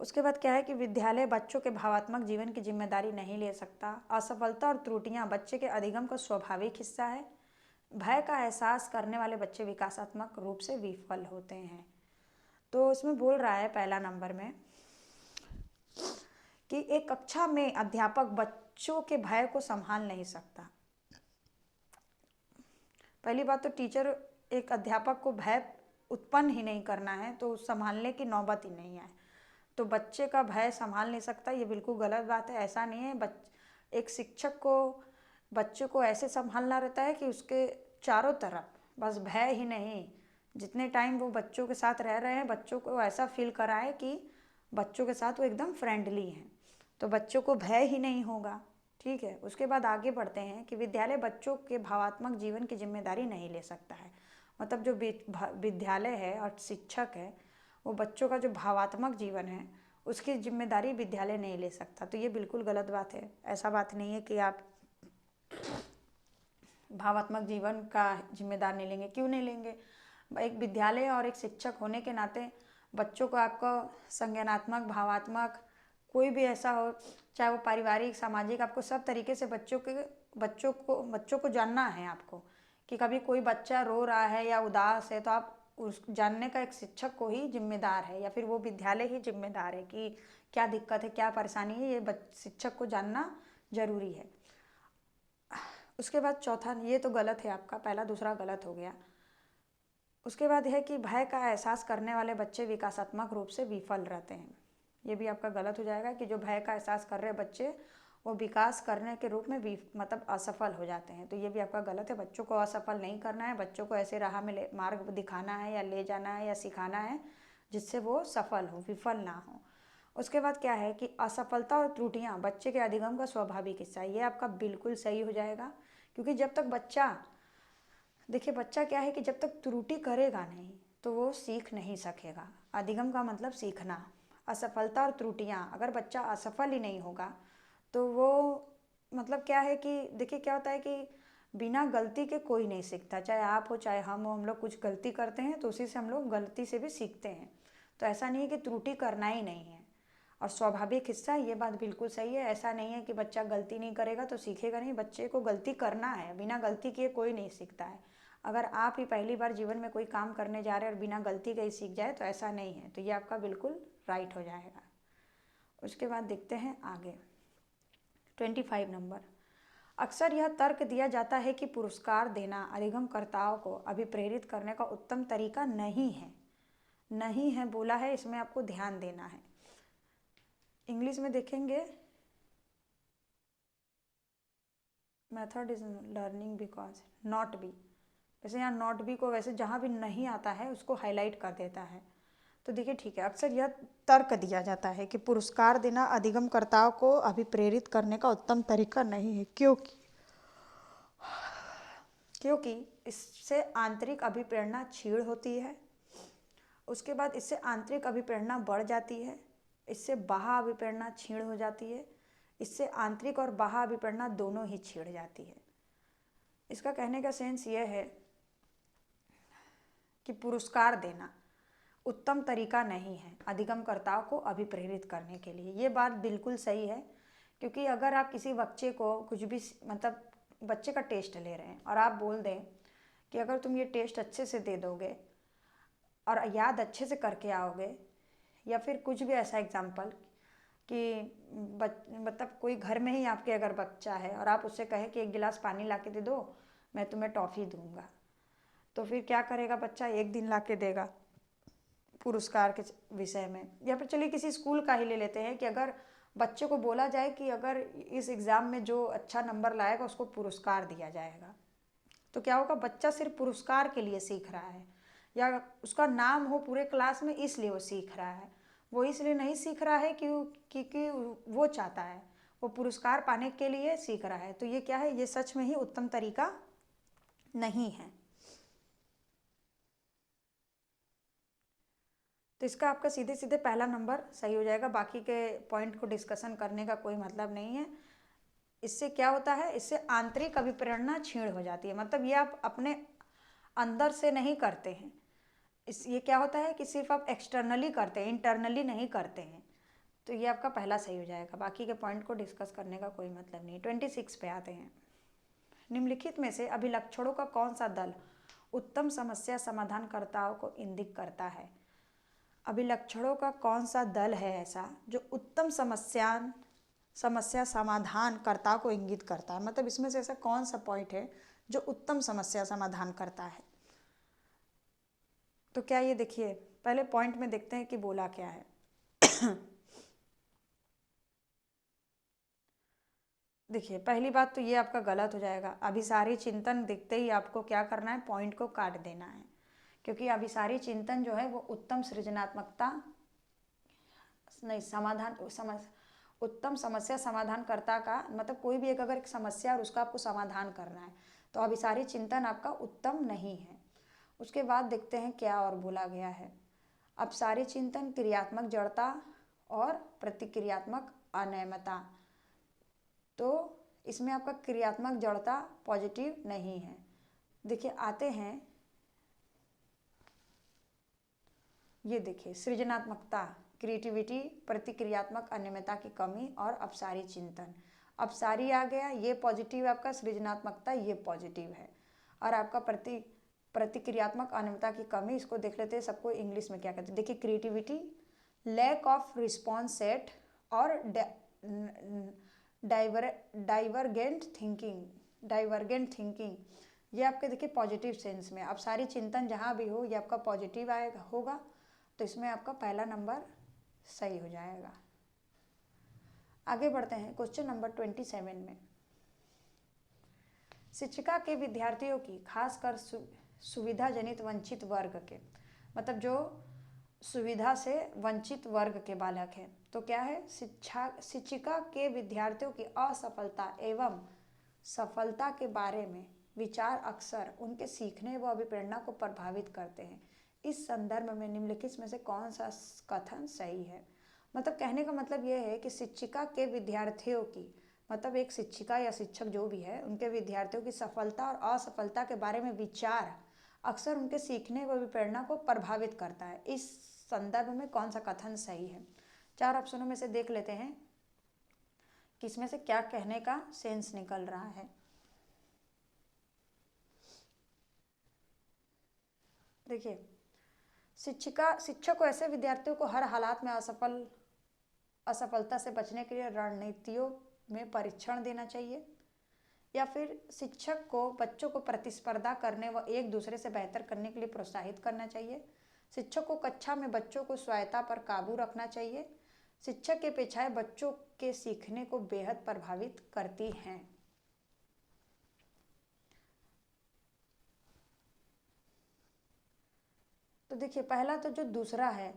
उसके बाद क्या है कि विद्यालय बच्चों के भावात्मक जीवन की जिम्मेदारी नहीं ले सकता। असफलता और त्रुटियां बच्चे के अधिगम का स्वाभाविक हिस्सा है। भय का एहसास करने वाले बच्चे विकासात्मक रूप से विफल होते हैं। तो इसमें बोल रहा है पहला नंबर में कि एक कक्षा में अध्यापक बच्चों के भय को संभाल नहीं सकता। पहली बात तो टीचर एक अध्यापक को भय उत्पन्न ही नहीं करना है, तो संभालने की नौबत ही नहीं आए। तो बच्चे का भय संभाल नहीं सकता, ये बिल्कुल गलत बात है। ऐसा नहीं है। एक शिक्षक को बच्चे को ऐसे संभालना रहता है कि उसके चारों तरफ बस भय ही नहीं, जितने टाइम वो बच्चों के साथ रह रहे हैं बच्चों को ऐसा फील कराए कि बच्चों के साथ वो एकदम फ्रेंडली हैं, तो बच्चों को भय ही नहीं होगा। ठीक है, उसके बाद आगे बढ़ते हैं कि विद्यालय बच्चों के भावात्मक जीवन की जिम्मेदारी नहीं ले सकता है। मतलब जो विद्यालय है और शिक्षक है, वो बच्चों का जो भावात्मक जीवन है उसकी जिम्मेदारी विद्यालय नहीं ले सकता। तो ये बिल्कुल गलत बात है। ऐसा बात नहीं है कि आप भावात्मक जीवन का जिम्मेदार नहीं लेंगे। क्यों नहीं लेंगे? एक विद्यालय और एक शिक्षक होने के नाते बच्चों को आपको संज्ञानात्मक, भावात्मक, कोई भी ऐसा हो, चाहे वो पारिवारिक, सामाजिक, आपको सब तरीके से बच्चों को जानना है आपको। कि कभी कोई बच्चा रो रहा है या उदास है तो आप उस जानने का एक शिक्षक को ही जिम्मेदार है, या फिर वो विद्यालय ही जिम्मेदार है कि क्या दिक्कत है, क्या परेशानी है, ये शिक्षक को जानना जरूरी है। उसके बाद चौथा, ये तो गलत है आपका, पहला दूसरा गलत हो गया। उसके बाद है कि भय का एहसास करने वाले बच्चे विकासात्मक रूप से विफल रहते हैं। ये भी आपका गलत हो जाएगा कि जो भय का एहसास कर रहे बच्चे वो विकास करने के रूप में मतलब असफल हो जाते हैं। तो ये भी आपका गलत है। बच्चों को असफल नहीं करना है, बच्चों को ऐसे राह में मार्ग दिखाना है या ले जाना है या सिखाना है जिससे वो सफल हो, विफल ना हो। उसके बाद क्या है कि असफलता और त्रुटियां बच्चे के अधिगम का स्वाभाविक हिस्सा है। ये आपका बिल्कुल सही हो जाएगा, क्योंकि जब तक बच्चा, देखिए बच्चा क्या है कि जब तक त्रुटि करेगा नहीं तो वो सीख नहीं सकेगा। अधिगम का मतलब सीखना। असफलता और त्रुटियां, अगर बच्चा असफल ही नहीं होगा तो वो मतलब क्या है कि देखिए क्या होता है कि बिना गलती के कोई नहीं सीखता। चाहे आप हो चाहे हम हो, हम लोग कुछ गलती करते हैं तो उसी से हम लोग गलती से भी सीखते हैं। तो ऐसा नहीं है कि त्रुटि करना ही नहीं है और स्वाभाविक हिस्सा, ये बात बिल्कुल सही है। ऐसा नहीं है कि बच्चा गलती नहीं करेगा तो सीखेगा नहीं, बच्चे को गलती करना है। बिना गलती किए कोई नहीं सीखता है। अगर आप ही पहली बार जीवन में कोई काम करने जा रहे हैं और बिना गलती के ही सीख जाए तो ऐसा नहीं है। तो ये आपका बिल्कुल राइट हो जाएगा। उसके बाद देखते हैं आगे 25 नंबर। अक्सर यह तर्क दिया जाता है कि पुरस्कार देना अधिगमकर्ताओं को अभिप्रेरित करने का उत्तम तरीका नहीं है। नहीं है बोला है, इसमें आपको ध्यान देना है। इंग्लिश में देखेंगे, method is learning because not be. वैसे यहाँ नॉट बी को वैसे जहाँ भी नहीं आता है उसको हाईलाइट कर देता है। तो देखिए ठीक है, अक्सर यह तर्क दिया जाता है कि पुरस्कार देना अधिगमकर्ताओं को अभिप्रेरित करने का उत्तम तरीका नहीं है, क्योंकि इससे आंतरिक अभिप्रेरणा क्षीण होती है। उसके बाद इससे आंतरिक अभिप्रेरणा बढ़ जाती है, इससे बाह्य अभिप्रेरणा क्षीण हो जाती है, इससे आंतरिक और बाह्य अभिप्रेरणा दोनों ही छिड़ जाती है। इसका कहने का सेंस यह है कि पुरस्कार देना उत्तम तरीका नहीं है अधिगमकर्ताओं को अभिप्रेरित करने के लिए। ये बात बिल्कुल सही है, क्योंकि अगर आप किसी बच्चे को कुछ भी मतलब बच्चे का टेस्ट ले रहे हैं और आप बोल दें कि अगर तुम ये टेस्ट अच्छे से दे दोगे और याद अच्छे से करके आओगे, या फिर कुछ भी ऐसा एग्जाम्पल कि मतलब कोई घर में ही आपके अगर बच्चा है और आप उससे कहें कि एक गिलास पानी ला के दे दो, मैं तुम्हें टॉफ़ी दूंगा, तो फिर क्या करेगा बच्चा? एक दिन ला के देगा पुरस्कार के विषय में। या फिर चलिए किसी स्कूल का ही ले लेते हैं कि अगर बच्चे को बोला जाए कि अगर इस एग्ज़ाम में जो अच्छा नंबर लाएगा उसको पुरस्कार दिया जाएगा, तो क्या होगा? बच्चा सिर्फ पुरस्कार के लिए सीख रहा है, या उसका नाम हो पूरे क्लास में इसलिए वो सीख रहा है। वो इसलिए नहीं सीख रहा है क्योंकि वो चाहता है, वो पुरस्कार पाने के लिए सीख रहा है। तो ये क्या है? ये सच में ही उत्तम तरीका नहीं है। तो इसका आपका सीधे सीधे पहला नंबर सही हो जाएगा। बाकी के पॉइंट को डिस्कशन करने का कोई मतलब नहीं है। इससे क्या होता है? इससे आंतरिक अभिप्रेरणा क्षीण हो जाती है। मतलब ये आप अपने अंदर से नहीं करते हैं, ये क्या होता है कि सिर्फ आप एक्सटर्नली करते हैं, इंटरनली नहीं करते हैं। तो ये आपका पहला सही हो जाएगा। बाकी के पॉइंट को डिस्कस करने का कोई मतलब नहीं। 26 पे आते हैं। निम्नलिखित में से अभिलक्षणों का कौन सा दल उत्तम समस्या समाधानकर्ताओं को इंगित करता है? अभिलक्षणों का कौन सा दल है ऐसा जो उत्तम समस्या समाधानकर्ता को इंगित करता है? मतलब इसमें से ऐसा कौन सा पॉइंट है जो उत्तम समस्या समाधान करता है? तो क्या ये देखिए, पहले पॉइंट में देखते हैं कि बोला क्या है। देखिए पहली बात तो ये आपका गलत हो जाएगा। अभिसारी चिंतन दिखते ही आपको क्या करना है, पॉइंट को काट देना है, क्योंकि अभिसारी चिंतन जो है वो उत्तम सृजनात्मकता नहीं, उत्तम समस्या समाधानकर्ता का मतलब कोई भी एक अगर एक समस्या और उसका आपको समाधान करना है तो अभिसारी चिंतन आपका उत्तम नहीं है। उसके बाद देखते हैं क्या और बोला गया है। अपसारी चिंतन क्रियात्मक जड़ता और प्रतिक्रियात्मक अनियमितता। तो इसमें आपका क्रियात्मक जड़ता पॉजिटिव नहीं है। देखिए आते हैं, ये देखिए सृजनात्मकता, क्रिएटिविटी, प्रतिक्रियात्मक अनियमितता की कमी और अपसारी चिंतन। अपसारी आ गया, ये पॉजिटिव है आपका, सृजनात्मकता ये पॉजिटिव है। और आपका प्रतिक्रियात्मक अनियमितता की कमी, इसको देख लेते हैं सबको इंग्लिश में क्या कहते हैं। देखिए creativity, lack of response set और डाइवर्गेंट थिंकिंग, ये आपके देखिए पॉजिटिव सेंस में। अब सारी चिंतन जहाँ भी हो ये आपका पॉजिटिव आएगा होगा, तो इसमें आपका पहला नंबर सही हो जाएगा। आगे बढ़ते हैं क्वेश्चन नंबर 27 में। शिक्षिका के विद्यार्थियों की खासकर सुविधा जनित वंचित वर्ग के, मतलब जो सुविधा से वंचित वर्ग के बालक हैं, तो क्या है, शिक्षिका के विद्यार्थियों की असफलता एवं सफलता के बारे में विचार अक्सर उनके सीखने व अभिप्रेरणा को प्रभावित करते हैं। इस संदर्भ में निम्नलिखित में से कौन सा कथन सही है। मतलब कहने का मतलब यह है कि शिक्षिका के विद्यार्थियों की, मतलब एक शिक्षिका या शिक्षक जो भी है, उनके विद्यार्थियों की सफलता और असफलता के बारे में विचार अक्सर उनके सीखने व विप्रेरणा को प्रभावित करता है। इस संदर्भ में कौन सा कथन सही है। 4 ऑप्शनों में से देख लेते हैं कि इसमें से क्या कहने का सेंस निकल रहा है। देखिए शिक्षक को ऐसे विद्यार्थियों को हर हालात में असफलता से बचने के लिए रणनीतियों में परीक्षण देना चाहिए, या फिर शिक्षक को बच्चों को प्रतिस्पर्धा करने व एक दूसरे से बेहतर करने के लिए प्रोत्साहित करना चाहिए। शिक्षक को कक्षा में बच्चों को स्वायत्ता पर काबू रखना चाहिए। शिक्षक की अपेक्षाएं बच्चों के सीखने को बेहद प्रभावित करती हैं। तो देखिए पहला तो जो दूसरा है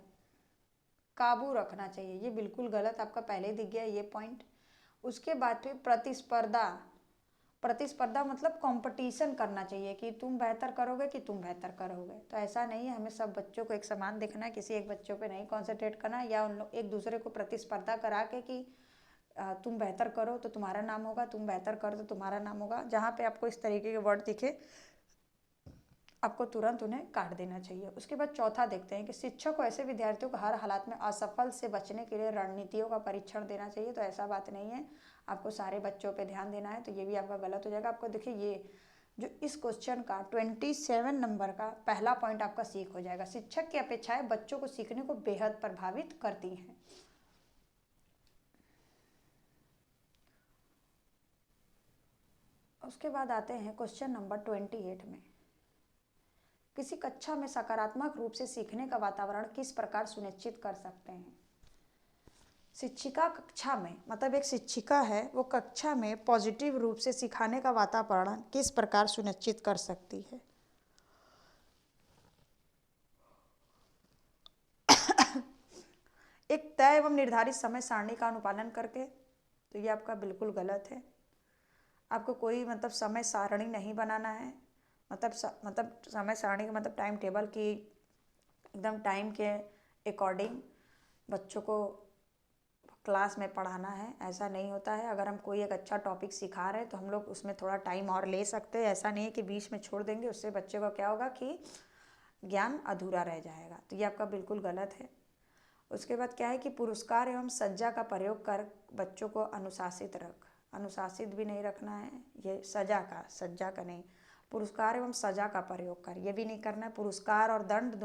काबू रखना चाहिए, ये बिल्कुल गलत, आपका पहले दिख गया ये पॉइंट। उसके बाद फिर प्रतिस्पर्धा मतलब कंपटीशन करना चाहिए कि तुम बेहतर करोगे कि तुम बेहतर करोगे। तो ऐसा नहीं है, हमें सब बच्चों को एक समान देखना है, किसी एक बच्चों पे नहीं कॉन्सेंट्रेट करना, या उन लोग एक दूसरे को प्रतिस्पर्धा करा के कि तुम बेहतर करो तो तुम्हारा नाम होगा, तुम बेहतर करो तो तुम्हारा नाम होगा। जहाँ पे आपको इस तरीके के वर्ड दिखे आपको तुरंत उन्हें काट देना चाहिए। उसके बाद चौथा देखते हैं कि शिक्षक को ऐसे विद्यार्थियों को हर हालात में असफल से बचने के लिए रणनीतियों का परीक्षण देना चाहिए। तो ऐसा बात नहीं है, आपको सारे बच्चों पे ध्यान देना है, तो ये भी आपका गलत हो जाएगा। आपको देखिए ये जो इस क्वेश्चन का 27 नंबर का पहला पॉइंट आपका सीख हो जाएगा। शिक्षक की अपेक्षाएं बच्चों को सीखने को बेहद प्रभावित करती हैं। उसके बाद आते हैं क्वेश्चन नंबर 28 में। किसी कक्षा में सकारात्मक रूप से सीखने का वातावरण किस प्रकार सुनिश्चित कर सकते हैं। शिक्षिका कक्षा में, मतलब एक शिक्षिका है वो कक्षा में पॉजिटिव रूप से सिखाने का वातावरण किस प्रकार सुनिश्चित कर सकती है। एक तय एवं निर्धारित समय सारणी का अनुपालन करके, तो ये आपका बिल्कुल गलत है। आपको कोई मतलब समय सारणी नहीं बनाना है, मतलब समय सारणी का मतलब टाइम टेबल की एकदम टाइम के अकॉर्डिंग बच्चों को क्लास में पढ़ाना है, ऐसा नहीं होता है। अगर हम कोई एक अच्छा टॉपिक सिखा रहे हैं तो हम लोग उसमें थोड़ा टाइम और ले सकते हैं, ऐसा नहीं है कि बीच में छोड़ देंगे, उससे बच्चे को क्या होगा कि ज्ञान अधूरा रह जाएगा। तो ये आपका बिल्कुल गलत है। उसके बाद क्या है कि पुरस्कार एवं सज्जा का प्रयोग कर बच्चों को अनुशासित भी नहीं रखना है, ये सज्जा का नहीं, पुरस्कार एवं सजा का प्रयोग कर, ये भी नहीं करना है। पुरस्कार और दंड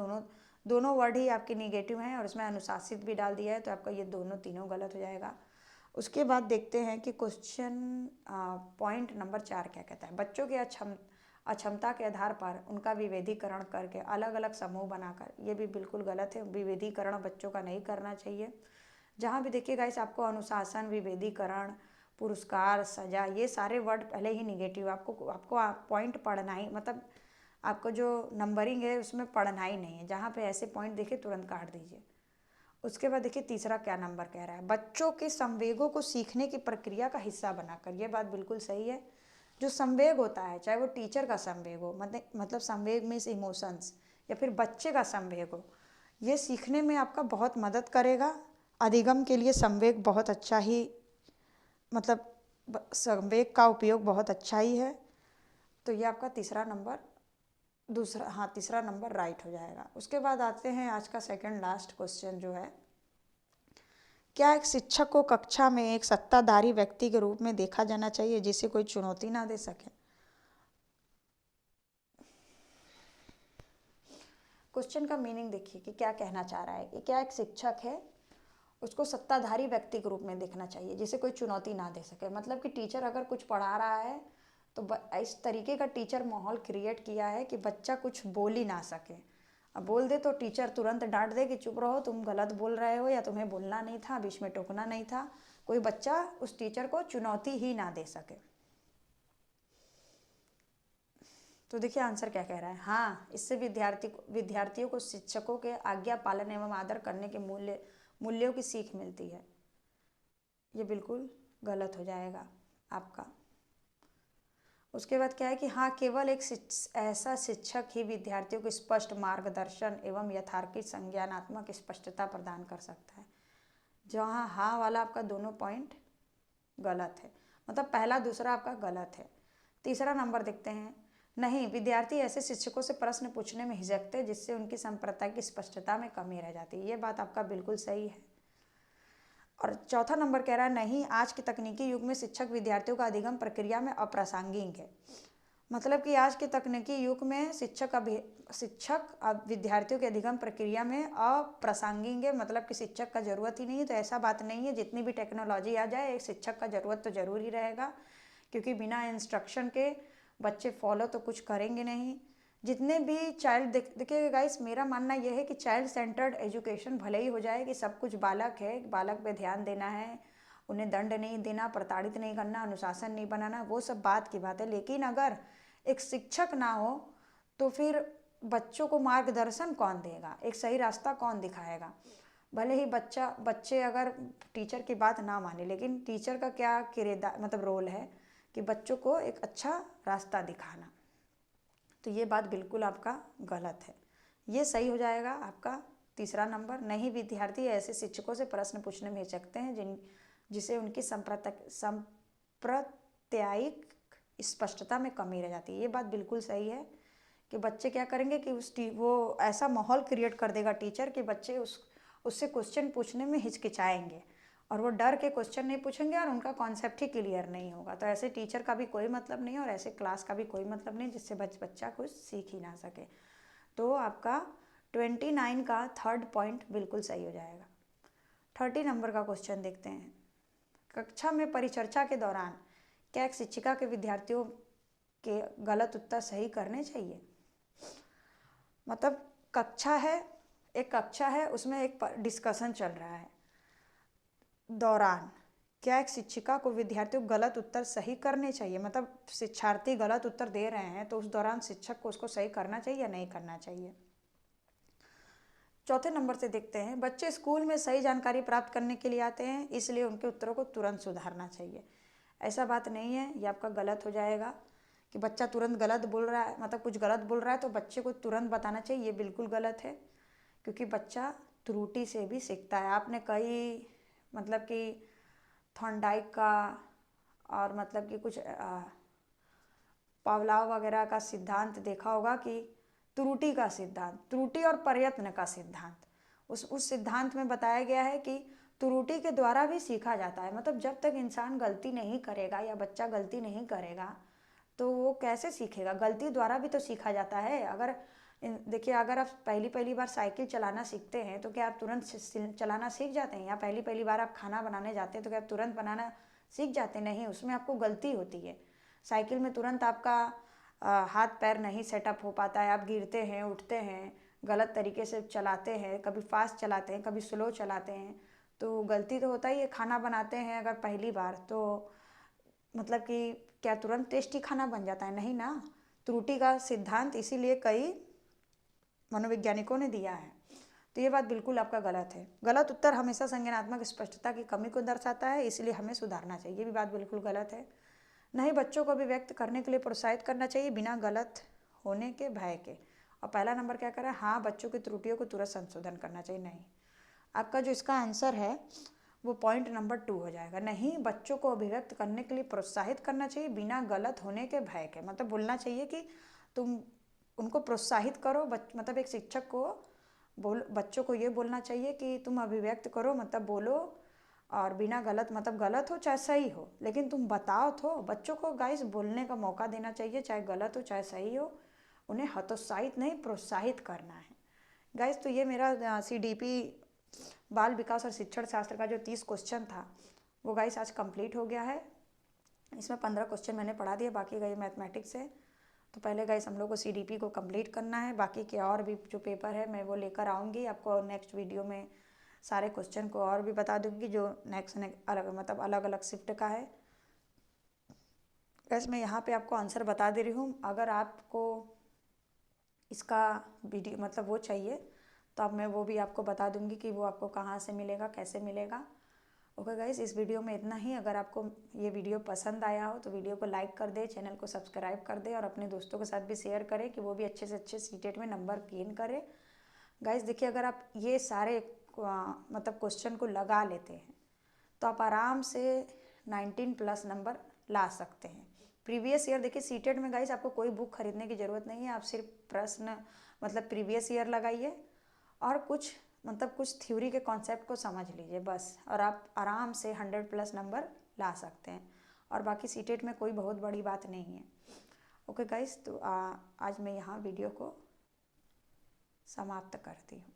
दोनों वर्ड ही आपके निगेटिव हैं, और इसमें अनुशासित भी डाल दिया है, तो आपका ये तीनों गलत हो जाएगा। उसके बाद देखते हैं कि क्वेश्चन पॉइंट नंबर 4 क्या कहता है। बच्चों के अक्षमता के आधार पर उनका विभेदीकरण करके अलग अलग समूह बनाकर, ये भी बिल्कुल गलत है। विभेदीकरण बच्चों का नहीं करना चाहिए। जहाँ भी देखिएगा इस आपको अनुशासन, विभेदीकरण, पुरस्कार, सजा, ये सारे वर्ड पहले ही निगेटिव। आपको पॉइंट पढ़ना ही, मतलब आपको जो नंबरिंग है उसमें पढ़ना ही नहीं है। जहाँ पे ऐसे पॉइंट देखे तुरंत काट दीजिए। उसके बाद देखिए तीसरा क्या नंबर कह रहा है, बच्चों के संवेगों को सीखने की प्रक्रिया का हिस्सा बनाकर। ये बात बिल्कुल सही है। जो संवेग होता है, चाहे वो टीचर का संवेग हो, मतलब संवेग मीन्स इमोशंस, या फिर बच्चे का संवेग हो, ये सीखने में आपका बहुत मदद करेगा। अधिगम के लिए संवेग बहुत अच्छा ही, मतलब संवेग का उपयोग बहुत अच्छा ही है। तो ये आपका तीसरा नंबर राइट हो जाएगा। उसके बाद आते हैं आज का सेकंड लास्ट क्वेश्चन जो है, क्या एक शिक्षक को कक्षा में एक सत्ताधारी व्यक्ति के रूप में देखा जाना चाहिए जिसे कोई चुनौती ना दे सके? क्वेश्चन का मीनिंग देखिए कि क्या कहना चाह रहा है कि क्या एक शिक्षक है, उसको सत्ताधारी व्यक्ति के रूप में देखना चाहिए जिसे कोई चुनौती ना दे सके। मतलब कि टीचर अगर कुछ पढ़ा रहा है तो इस तरीके का टीचर माहौल क्रिएट किया है कि बच्चा कुछ बोल ही ना सके। अब बोल दे तो टीचर तुरंत डांट दे कि चुप रहो, तुम गलत बोल रहे हो, या तुम्हें बोलना नहीं था, बीच में टोकना नहीं था। कोई बच्चा उस टीचर को चुनौती ही ना दे सके। तो देखिए आंसर क्या कह रहा है। हाँ, इससे विद्यार्थियों को शिक्षकों के आज्ञा पालन एवं आदर करने के मूल्यों की सीख मिलती है। ये बिल्कुल गलत हो जाएगा आपका। उसके बाद क्या है कि हाँ, केवल एक ऐसा शिक्षक ही विद्यार्थियों को स्पष्ट मार्गदर्शन एवं यथार्थिक संज्ञानात्मक स्पष्टता प्रदान कर सकता है। जहाँ हाँ वाला आपका दोनों पॉइंट गलत है, मतलब पहला दूसरा आपका गलत है। तीसरा नंबर देखते हैं, नहीं, विद्यार्थी ऐसे शिक्षकों से प्रश्न पूछने में हिचकते जिससे उनकी संप्रदाय की स्पष्टता में कमी रह जाती है। ये बात आपका बिल्कुल सही है। और चौथा नंबर कह रहा है, नहीं, आज के तकनीकी युग में शिक्षक विद्यार्थियों का अधिगम प्रक्रिया में अप्रासंगिक है। मतलब कि आज के तकनीकी युग में शिक्षक अब विद्यार्थियों के अधिगम प्रक्रिया में अप्रासंगिक है। मतलब कि शिक्षक का जरूरत ही नहीं है। तो ऐसा बात नहीं है, जितनी भी टेक्नोलॉजी आ जाए एक शिक्षक का जरूरत तो जरूर ही रहेगा, क्योंकि बिना इंस्ट्रक्शन के बच्चे फॉलो तो कुछ करेंगे नहीं। जितने भी चाइल्ड देखिए गाइस, मेरा मानना यह है कि चाइल्ड सेंटर्ड एजुकेशन भले ही हो जाए कि सब कुछ बालक है, बालक पे ध्यान देना है, उन्हें दंड नहीं देना, प्रताड़ित नहीं करना, अनुशासन नहीं बनाना, वो सब बात की बात है। लेकिन अगर एक शिक्षक ना हो तो फिर बच्चों को मार्गदर्शन कौन देगा, एक सही रास्ता कौन दिखाएगा? भले ही बच्चे अगर टीचर की बात ना माने, लेकिन टीचर का क्या किरदार, मतलब रोल है कि बच्चों को एक अच्छा रास्ता दिखाना। तो ये बात बिल्कुल आपका गलत है। ये सही हो जाएगा आपका तीसरा नंबर। नहीं, विद्यार्थी ऐसे शिक्षकों से प्रश्न पूछने में हिचकते हैं जिसे उनकी सांप्रदायिक स्पष्टता में कमी रह जाती है। ये बात बिल्कुल सही है कि बच्चे क्या करेंगे कि वो ऐसा माहौल क्रिएट कर देगा टीचर कि बच्चे उससे क्वेश्चन पूछने में हिचकिचाएंगे, और वो डर के क्वेश्चन नहीं पूछेंगे और उनका कॉन्सेप्ट ही क्लियर नहीं होगा। तो ऐसे टीचर का भी कोई मतलब नहीं है और ऐसे क्लास का भी कोई मतलब नहीं जिससे बच्चा कुछ सीख ही ना सके। तो आपका 29 का थर्ड पॉइंट बिल्कुल सही हो जाएगा। 30 नंबर का क्वेश्चन देखते हैं, कक्षा में परिचर्चा के दौरान क्या एक शिक्षिका के विद्यार्थियों के गलत उत्तर सही करने चाहिए? मतलब एक कक्षा है, उसमें एक डिस्कशन चल रहा है, दौरान क्या एक शिक्षिका को विद्यार्थियों को गलत उत्तर सही करने चाहिए? मतलब शिक्षार्थी गलत उत्तर दे रहे हैं तो उस दौरान शिक्षक को उसको सही करना चाहिए या नहीं करना चाहिए? चौथे नंबर से देखते हैं, बच्चे स्कूल में सही जानकारी प्राप्त करने के लिए आते हैं, इसलिए उनके उत्तरों को तुरंत सुधारना चाहिए। ऐसा बात नहीं है, ये आपका गलत हो जाएगा कि बच्चा तुरंत गलत बोल रहा है, मतलब कुछ गलत बोल रहा है तो बच्चे को तुरंत बताना चाहिए। ये बिल्कुल गलत है, क्योंकि बच्चा त्रुटि से भी सीखता है। आपने कई मतलब कि थॉर्नडाइक का और मतलब कि कुछ पावलाव वगैरह का सिद्धांत देखा होगा कि त्रुटि और प्रयत्न का सिद्धांत, उस सिद्धांत में बताया गया है कि त्रुटि के द्वारा भी सीखा जाता है। मतलब जब तक इंसान गलती नहीं करेगा या बच्चा गलती नहीं करेगा तो वो कैसे सीखेगा? गलती द्वारा भी तो सीखा जाता है। देखिए, अगर आप पहली बार साइकिल चलाना सीखते हैं तो क्या आप तुरंत चलाना सीख जाते हैं? या पहली बार आप खाना बनाने जाते हैं तो क्या आप तुरंत बनाना सीख जाते हैं? नहीं, उसमें आपको गलती होती है। साइकिल में तुरंत आपका हाथ पैर नहीं सेटअप हो पाता है, आप गिरते हैं, उठते हैं, गलत तरीके से चलाते हैं, कभी फास्ट चलाते हैं, कभी स्लो चलाते हैं, तो गलती तो होता ही है। खाना बनाते हैं अगर पहली बार तो मतलब कि क्या तुरंत टेस्टी खाना बन जाता है? नहीं ना। त्रुटि का सिद्धांत इसीलिए कई मनोवैज्ञानिकों ने दिया है। तो ये बात बिल्कुल आपका गलत है। गलत उत्तर हमेशा संज्ञानात्मक स्पष्टता की कमी को दर्शाता है, इसलिए हमें सुधारना चाहिए। ये भी बात बिल्कुल गलत है। नहीं, बच्चों को अभिव्यक्त करने के लिए प्रोत्साहित करना चाहिए बिना गलत होने के भय के। और पहला नंबर क्या करें? हाँ, बच्चों की त्रुटियों को तुरंत संशोधन करना चाहिए। नहीं, आपका जो इसका आंसर है वो पॉइंट नंबर 2 हो जाएगा। नहीं, बच्चों को अभिव्यक्त करने के लिए प्रोत्साहित करना चाहिए बिना गलत होने के भय के। मतलब बोलना चाहिए कि तुम उनको प्रोत्साहित करो। मतलब एक शिक्षक को बच्चों को ये बोलना चाहिए कि तुम अभिव्यक्त करो, मतलब बोलो, और बिना गलत, मतलब गलत हो चाहे सही हो, लेकिन तुम बताओ तो। बच्चों को गाइस बोलने का मौका देना चाहिए, चाहे गलत हो चाहे सही हो। उन्हें हतोत्साहित नहीं, प्रोत्साहित करना है गाइस। तो ये मेरा CDP बाल विकास और शिक्षण शास्त्र का जो 30 क्वेश्चन था वो गाइस आज कंप्लीट हो गया है। इसमें 15 क्वेश्चन मैंने पढ़ा दिए, बाकी गए मैथमेटिक्स से। तो पहले गाइस हम लोग को CDP को कंप्लीट करना है। बाकी के और भी जो पेपर है मैं वो लेकर आऊँगी आपको नेक्स्ट वीडियो में। सारे क्वेश्चन को और भी बता दूंगी जो नेक्स्ट अलग, मतलब अलग अलग शिफ्ट का है। गाइस मैं यहाँ पे आपको आंसर बता दे रही हूँ। अगर आपको इसका वीडियो मतलब वो चाहिए तो अब मैं वो भी आपको बता दूंगी कि वो आपको कहाँ से मिलेगा, कैसे मिलेगा। ओके गाइस, इस वीडियो में इतना ही। अगर आपको ये वीडियो पसंद आया हो तो वीडियो को लाइक कर दे, चैनल को सब्सक्राइब कर दे और अपने दोस्तों के साथ भी शेयर करें कि वो भी अच्छे से अच्छे सीटेट में नंबर गेन करें। गाइस देखिए, अगर आप ये सारे मतलब क्वेश्चन को लगा लेते हैं तो आप आराम से 19+ नंबर ला सकते हैं। प्रीवियस ईयर देखिए, सीटेट में गाइस आपको कोई बुक खरीदने की ज़रूरत नहीं है। आप सिर्फ प्रश्न मतलब प्रीवियस ईयर लगाइए और कुछ मतलब कुछ थ्योरी के कॉन्सेप्ट को समझ लीजिए बस, और आप आराम से 100+ नंबर ला सकते हैं। और बाकी सीटेट में कोई बहुत बड़ी बात नहीं है। ओके गाइस, तो आज मैं यहाँ वीडियो को समाप्त करती हूँ।